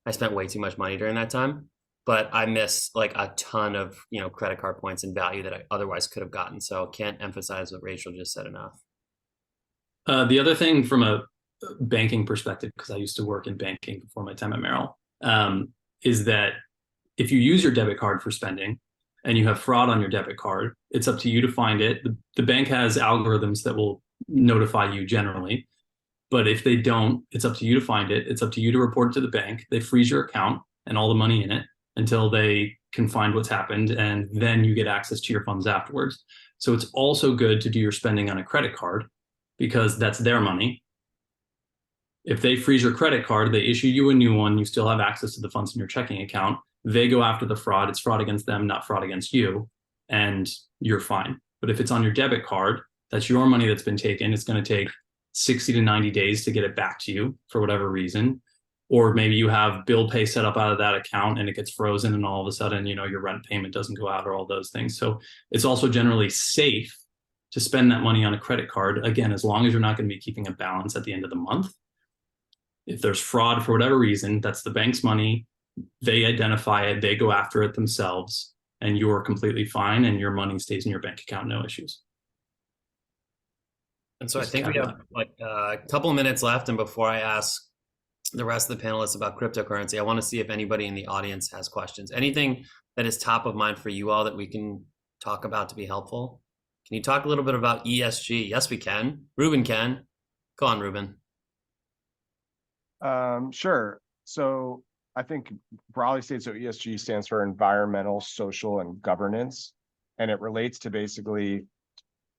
I spent way too much money during that time, but I missed like a ton of, credit card points and value that I otherwise could have gotten. So can't emphasize what Rachel just said enough. The other thing from a banking perspective, because I used to work in banking before my time at Merrill, is that if you use your debit card for spending and you have fraud on your debit card, it's up to you to find it. The bank has algorithms that will notify you generally. But if they don't, it's up to you to find it. It's up to you to report it to the bank. They freeze your account and all the money in it until they can find what's happened. And then you get access to your funds afterwards. So it's also good to do your spending on a credit card because that's their money. If they freeze your credit card, they issue you a new one. You still have access to the funds in your checking account. They go after the fraud. It's fraud against them, not fraud against you. and you're fine. But if it's on your debit card, that's your money that's been taken. It's going to take 60 to 90 days to get it back to you for whatever reason. Or maybe you have bill pay set up out of that account and it gets frozen, and all of a sudden, your rent payment doesn't go out, or all those things. So it's also generally safe to spend that money on a credit card, again, as long as you're not going to be keeping a balance at the end of the month. If there's fraud for whatever reason, that's the bank's money. They identify it, they go after it themselves, and you're completely fine, and your money stays in your bank account, no issues. And so I Just think we caveat. have like a couple of minutes left. And before I ask the rest of the panelists about cryptocurrency, I want to see if anybody in the audience has questions. Anything that is top of mind for you all that we can talk about to be helpful? Can you talk a little bit about ESG? Yes, we can. Rubin can. Go on, Rubin. Sure. So I think broadly stated, so ESG stands for environmental, social, and governance. And it relates to basically,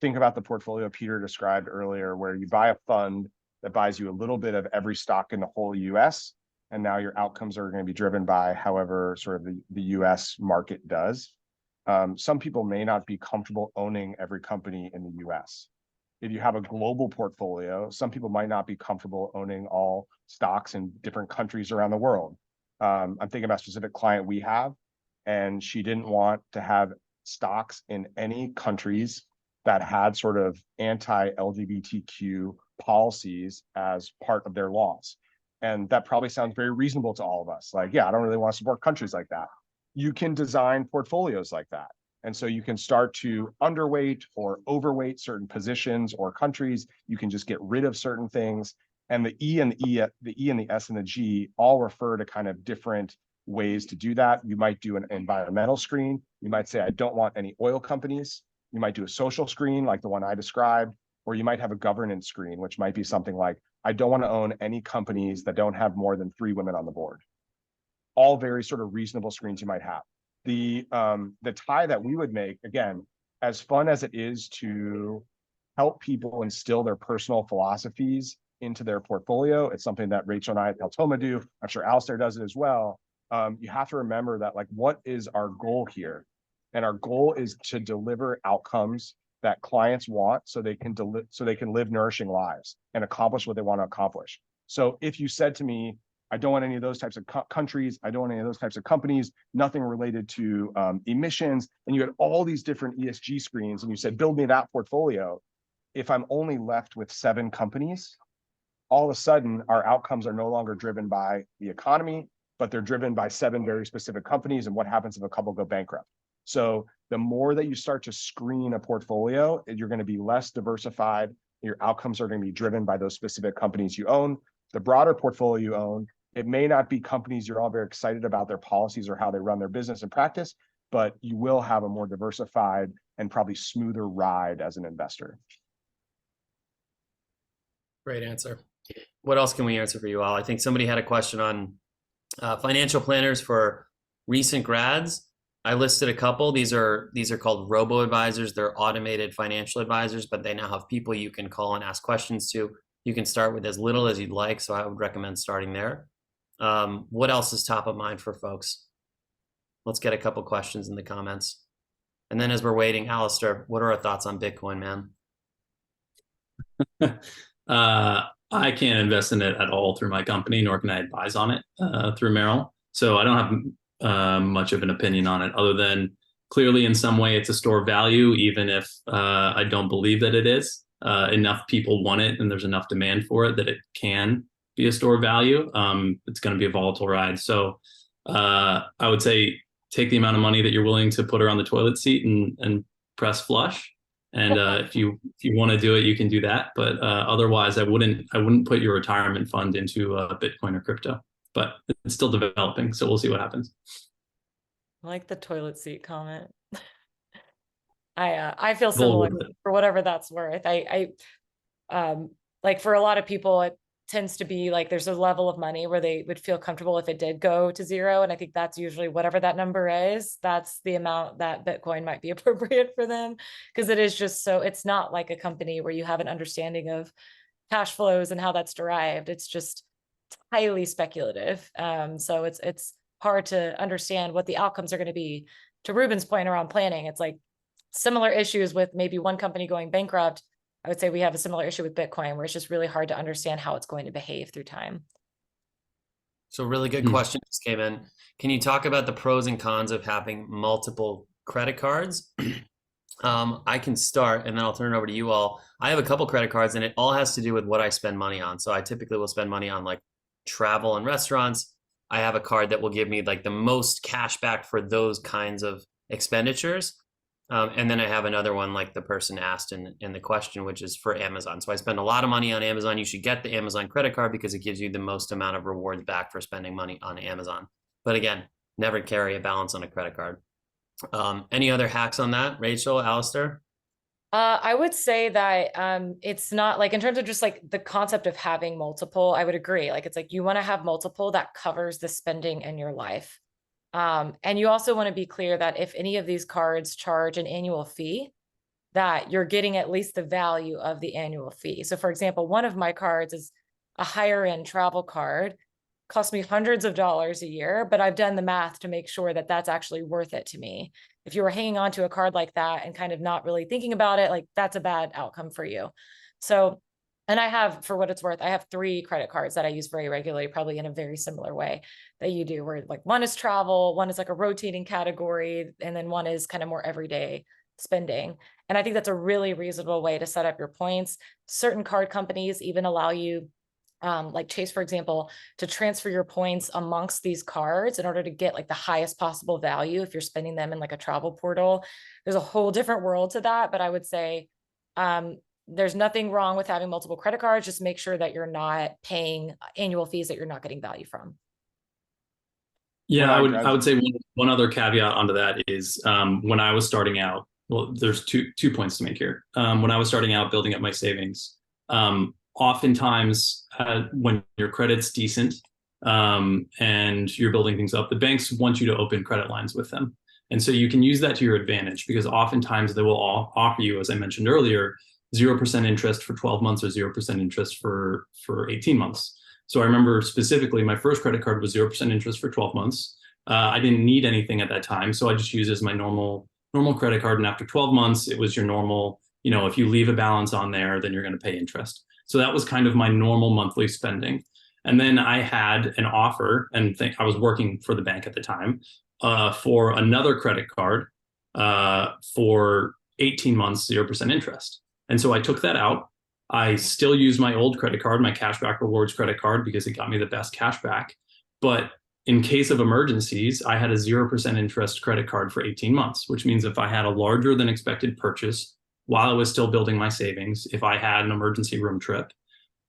think about the portfolio Peter described earlier, where you buy a fund that buys you a little bit of every stock in the whole US. And now your outcomes are going to be driven by however sort of the US market does. Some people may not be comfortable owning every company in the US. If you have a global portfolio, some people might not be comfortable owning all stocks in different countries around the world. I'm thinking about a specific client we have, and she didn't want to have stocks in any countries that had sort of anti-LGBTQ policies as part of their laws. And that probably sounds very reasonable to all of us. Like, yeah, I don't really want to support countries like that. You can design portfolios like that. And so you can start to underweight or overweight certain positions or countries. You can just get rid of certain things. And the E and the S and the G all refer to kind of different ways to do that. You might do an environmental screen. You might say, I don't want any oil companies. You might do a social screen like the one I described, or you might have a governance screen, which might be something like, I don't want to own any companies that don't have more than 3 women on the board. All very sort of reasonable screens you might have. The tie that we would make, again, as fun as it is to help people instill their personal philosophies into their portfolio, it's something that Rachel and I at Altoma do. I'm sure Alistair does it as well. You have to remember that, like, what is our goal here? And our goal is to deliver outcomes that clients want, so they can live nourishing lives and accomplish what they want to accomplish. So if you said to me, I don't want any of those types of countries, I don't want any of those types of companies, nothing related to emissions, and you had all these different ESG screens, and you said, build me that portfolio. If I'm only left with 7 companies, all of a sudden our outcomes are no longer driven by the economy, but they're driven by 7 very specific companies and what happens if a couple go bankrupt. So the more that you start to screen a portfolio, you're going to be less diversified. Your outcomes are going to be driven by those specific companies you own. The broader portfolio you own, it may not be companies you're all very excited about their policies or how they run their business and practice, but you will have a more diversified and probably smoother ride as an investor. Great answer. What else can we answer for you all? I think somebody had a question on financial planners for recent grads. I listed a couple. These are called robo-advisors. They're automated financial advisors, but they now have people you can call and ask questions to. You can start with as little as you'd like, so I would recommend starting there. What else is top of mind for folks? Let's get a couple questions in the comments. And then as we're waiting, Alistair, what are our thoughts on Bitcoin, man? I can't invest in it at all through my company, nor can I advise on it through Merrill. So I don't have much of an opinion on it, other than clearly in some way it's a store of value, even if I don't believe that it is. Enough people want it and there's enough demand for it that it can be a store of value. It's going to be a volatile ride. So I would say take the amount of money that you're willing to put her on the toilet seat and press flush. And if you want to do it, you can do that. But otherwise, I wouldn't put your retirement fund into Bitcoin or crypto. But it's still developing, so we'll see what happens. I like the toilet seat comment. I feel similar for whatever that's worth. I like, for a lot of people, it tends to be like there's a level of money where they would feel comfortable if it did go to zero. And I think that's usually whatever that number is, that's the amount that Bitcoin might be appropriate for them. Because it is just so, it's not like a company where you have an understanding of cash flows and how that's derived. It's just highly speculative. So it's hard to understand what the outcomes are going to be. To Rubin's point around planning, it's like, similar issues with maybe one company going bankrupt, I would say we have a similar issue with Bitcoin, where it's just really hard to understand how it's going to behave through time. So really good question just came in. Can you talk about the pros and cons of having multiple credit cards? I can start and then I'll turn it over to you all. I have a couple credit cards and it all has to do with what I spend money on. So I typically will spend money on like travel and restaurants. I have a card that will give me like the most cash back for those kinds of expenditures. And then I have another one like the person asked in the question, which is for Amazon. So I spend a lot of money on Amazon. You should get the Amazon credit card because it gives you the most amount of rewards back for spending money on Amazon. But again, never carry a balance on a credit card. Any other hacks on that, Rachel, Alistair? I would say that it's not like, in terms of just like the concept of having multiple, I would agree. Like, it's like you want to have multiple that covers the spending in your life. And you also want to be clear that if any of these cards charge an annual fee, that you're getting at least the value of the annual fee. So for example, one of my cards is a higher end travel card, costs me hundreds of dollars a year, but I've done the math to make sure that that's actually worth it to me. If you were hanging on to a card like that and kind of not really thinking about it, like that's a bad outcome for you. So, and I have, for what it's worth, I have 3 credit cards that I use very regularly, probably in a very similar way that you do, where like one is travel, one is like a rotating category, and then one is kind of more everyday spending. And I think that's a really reasonable way to set up your points. Certain card companies even allow you, like Chase, for example, to transfer your points amongst these cards in order to get like the highest possible value if you're spending them in like a travel portal. There's a whole different world to that, but I would say there's nothing wrong with having multiple credit cards. Just make sure that you're not paying annual fees that you're not getting value from. Yeah, I would say one other caveat onto that is when I was starting out, well, there's two points to make here. When I was starting out building up my savings, oftentimes when your credit's decent and you're building things up, the banks want you to open credit lines with them. And so you can use that to your advantage, because oftentimes they will offer you, as I mentioned earlier, 0% interest for 12 months or 0% interest for 18 months. So I remember specifically my first credit card was 0% interest for 12 months. I didn't need anything at that time, so I just used it as my normal credit card. And after 12 months, it was your normal, if you leave a balance on there, then you're going to pay interest. So that was kind of my normal monthly spending. And then I had an offer, and I was working for the bank at the time, for another credit card for 18 months, 0% interest. And so I took that out. I still use my old credit card, my Cashback Rewards credit card, because it got me the best cash back. But in case of emergencies, I had a 0% interest credit card for 18 months, which means if I had a larger than expected purchase while I was still building my savings, if I had an emergency room trip,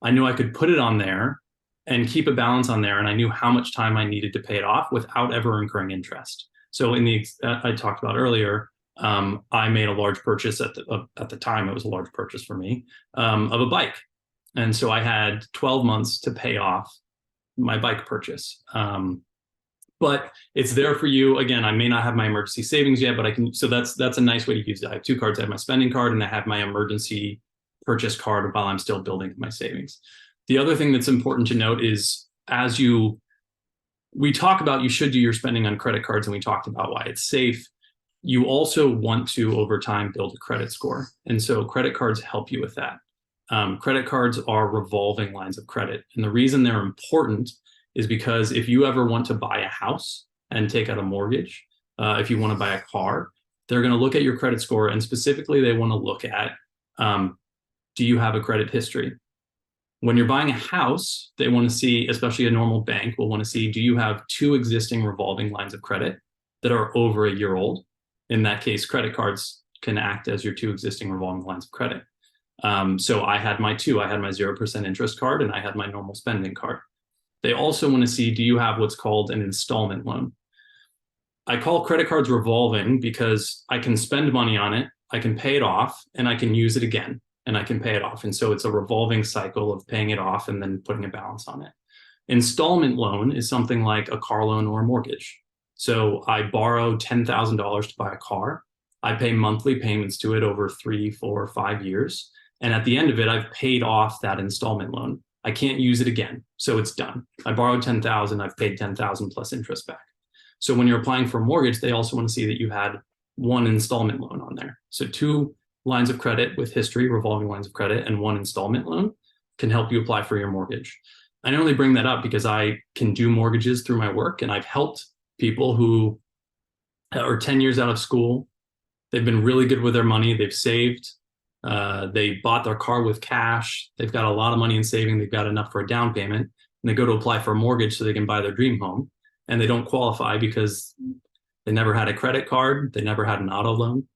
I knew I could put it on there and keep a balance on there. And I knew how much time I needed to pay it off without ever incurring interest. So in the I talked about earlier, I made a large purchase at the time. It was a large purchase for me, of a bike. And so I had 12 months to pay off my bike purchase. But it's there for you. Again, I may not have my emergency savings yet, but I can. So that's a nice way to use it. I have 2 cards. I have my spending card and I have my emergency purchase card while I'm still building my savings. The other thing that's important to note is, we talk about you should do your spending on credit cards, and we talked about why it's safe. You also want to, over time, build a credit score. And so credit cards help you with that. Credit cards are revolving lines of credit. And the reason they're important is because if you ever want to buy a house and take out a mortgage, if you want to buy a car, they're going to look at your credit score. And specifically, they want to look at, do you have a credit history? When you're buying a house, they want to see, especially a normal bank will want to see, do you have 2 existing revolving lines of credit that are over a year old? In that case, credit cards can act as your 2 existing revolving lines of credit. So I had my 2. I had my 0% interest card and I had my normal spending card. They also want to see, do you have what's called an installment loan? I call credit cards revolving because I can spend money on it, I can pay it off, and I can use it again, and I can pay it off. And so it's a revolving cycle of paying it off and then putting a balance on it. Installment loan is something like a car loan or a mortgage. So I borrow $10,000 to buy a car. I pay monthly payments to it over 3, 4, 5 years. And at the end of it, I've paid off that installment loan. I can't use it again. So it's done. I borrowed $10,000, I've paid $10,000 plus interest back. So when you're applying for a mortgage, they also want to see that you had one installment loan on there. So 2 lines of credit with history, revolving lines of credit, and 1 installment loan can help you apply for your mortgage. I only bring that up because I can do mortgages through my work, and I've helped people who are 10 years out of school. They've been really good with their money. They've saved. They bought their car with cash. They've got a lot of money in saving. They've got enough for a down payment, and they go to apply for a mortgage so they can buy their dream home, and they don't qualify because they never had a credit card. They never had an auto loan.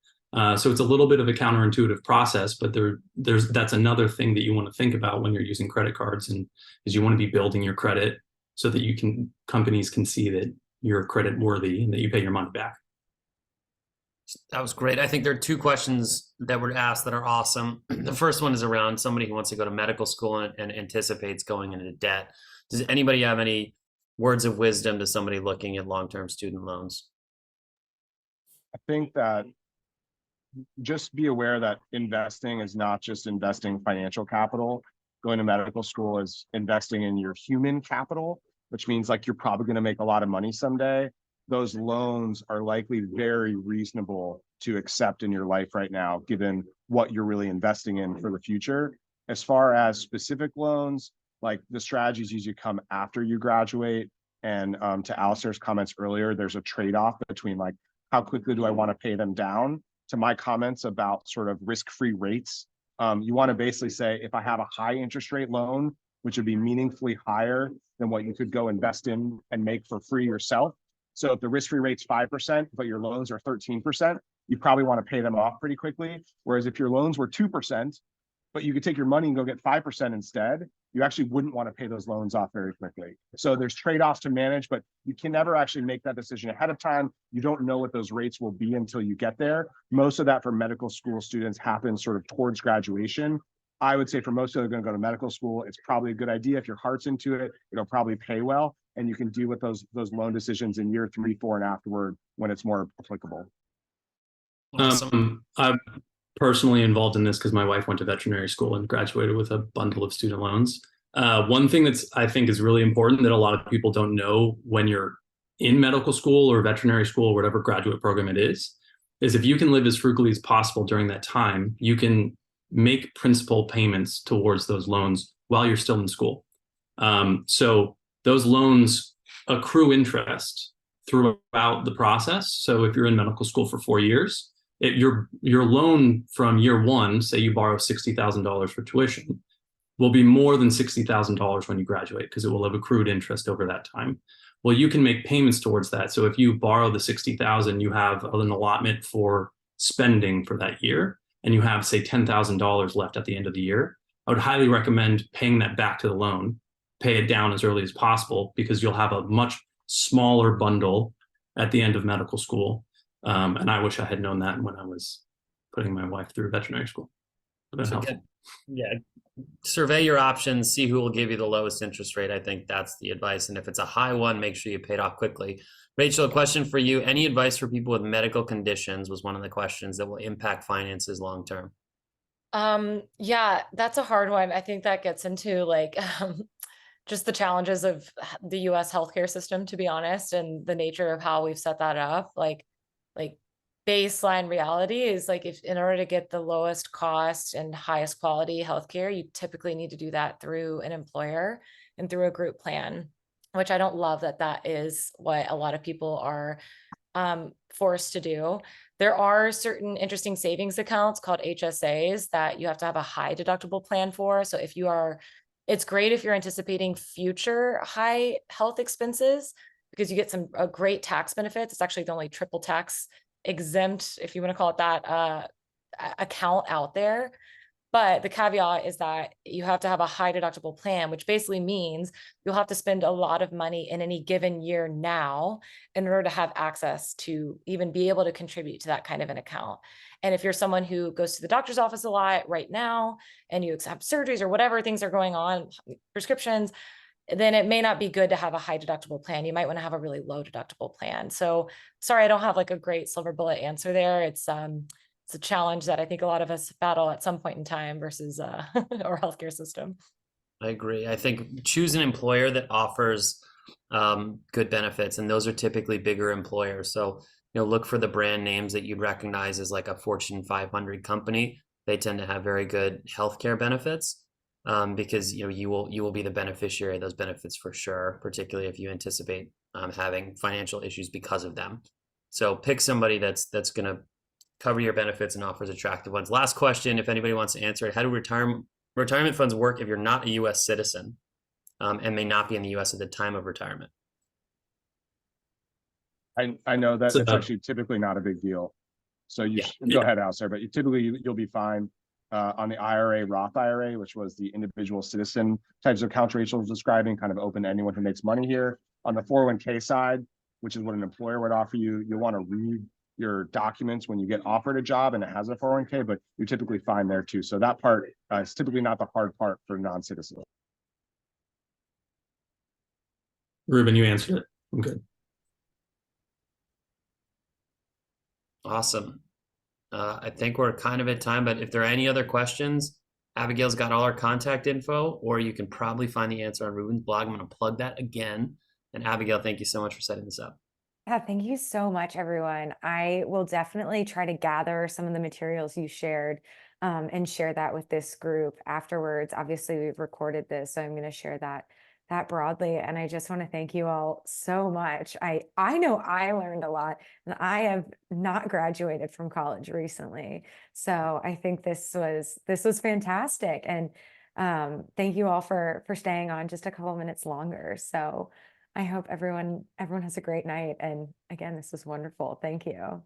So it's a little bit of a counterintuitive process, but that's another thing that you want to think about when you're using credit cards, and is you want to be building your credit so that companies can see that you're credit worthy and that you pay your money back. That was great. I think there are 2 questions that were asked that are awesome. The first one is around somebody who wants to go to medical school and anticipates going into debt. Does anybody have any words of wisdom to somebody looking at long-term student loans? I think that just be aware that investing is not just investing financial capital. Going to medical school is investing in your human capital, which means like you're probably going to make a lot of money someday. Those loans are likely very reasonable to accept in your life right now, given what you're really investing in for the future. As far as specific loans, like the strategies usually come after you graduate. And to Alistair's comments earlier, there's a trade-off between like, how quickly do I want to pay them down? To my comments about sort of risk-free rates, you want to basically say, if I have a high interest rate loan, which would be meaningfully higher than what you could go invest in and make for free yourself. So if the risk-free rate's 5%, but your loans are 13%, you probably want to pay them off pretty quickly. Whereas if your loans were 2%, but you could take your money and go get 5% instead, you actually wouldn't want to pay those loans off very quickly. So there's trade-offs to manage, but you can never actually make that decision ahead of time. You don't know what those rates will be until you get there. Most of that for medical school students happens sort of towards graduation. I would say for most of them going to go to medical school, it's probably a good idea. If your heart's into it, it'll probably pay well, and you can deal with those loan decisions in year 3, 4, and afterward when it's more applicable. Awesome. I'm personally involved in this because my wife went to veterinary school and graduated with a bundle of student loans. One thing I think is really important that a lot of people don't know when you're in medical school or veterinary school or whatever graduate program it is if you can live as frugally as possible during that time, you can make principal payments towards those loans while you're still in school. So those loans accrue interest throughout the process. So if you're in medical school for 4 years, your loan from year 1, say you borrow $60,000 for tuition, will be more than $60,000 when you graduate because it will have accrued interest over that time. Well, you can make payments towards that. So if you borrow the $60,000, you have an allotment for spending for that year, and you have, say, $10,000 left at the end of the year. I would highly recommend paying that back to the loan, pay it down as early as possible, because you'll have a much smaller bundle at the end of medical school. And I wish I had known that when I was putting my wife through veterinary school. Survey your options, see who will give you the lowest interest rate. I think that's the advice. And if it's a high one, make sure you pay it off quickly. Rachel, a question for you. Any advice for people with medical conditions was one of the questions that will impact finances long term. Yeah, that's a hard one. I think that gets into like just the challenges of the US healthcare system, to be honest, and the nature of how we've set that up. Like baseline reality is like, if in order to get the lowest cost and highest quality healthcare, you typically need to do that through an employer and through a group plan, which I don't love that is what a lot of people are forced to do. There are certain interesting savings accounts called HSAs that you have to have a high deductible plan for. So it's great if you're anticipating future high health expenses, because you get some great tax benefits. It's actually the only triple tax exempt, if you want to call it that, account out there. But the caveat is that you have to have a high deductible plan, which basically means you'll have to spend a lot of money in any given year now in order to have access to even be able to contribute to that kind of an account. And if you're someone who goes to the doctor's office a lot right now, and you have surgeries or whatever things are going on, prescriptions, then it may not be good to have a high deductible plan. You might want to have a really low deductible plan. So sorry, I don't have like a great silver bullet answer there. It's a challenge that I think a lot of us battle at some point in time versus our healthcare system. I agree. I think choose an employer that offers good benefits, and those are typically bigger employers. So look for the brand names that you'd recognize as like a Fortune 500 company. They tend to have very good healthcare benefits, because you will be the beneficiary of those benefits for sure, particularly if you anticipate having financial issues because of them. So pick somebody that's going to cover your benefits and offers attractive ones. Last question, if anybody wants to answer it: how do retirement funds work if you're not a U.S. citizen and may not be in the U.S. at the time of retirement? I know that So, it's actually typically not a big deal. So Yeah. go ahead, Alistair, but you'll be fine on the IRA, Roth IRA, which was the individual citizen types of accounts Rachel was describing, kind of open to anyone who makes money here. On the 401k side, which is what an employer would offer you, you'll want to read your documents when you get offered a job and it has a 401k, but you're typically fine there too. So that part is typically not the hard part for non-citizens. Ruben, you answered it. I'm good. Awesome. I think we're kind of at time, but if there are any other questions, Abigail's got all our contact info, or you can probably find the answer on Rubin's blog. I'm going to plug that again. And Abigail, thank you so much for setting this up. Yeah, thank you so much, everyone. I will definitely try to gather some of the materials you shared and share that with this group afterwards. Obviously, we've recorded this, so I'm going to share that broadly. And I just want to thank you all so much. I know I learned a lot, and I have not graduated from college recently. So I think this was fantastic. And thank you all for staying on just a couple minutes longer. So I hope everyone has a great night. And again, this was wonderful. Thank you.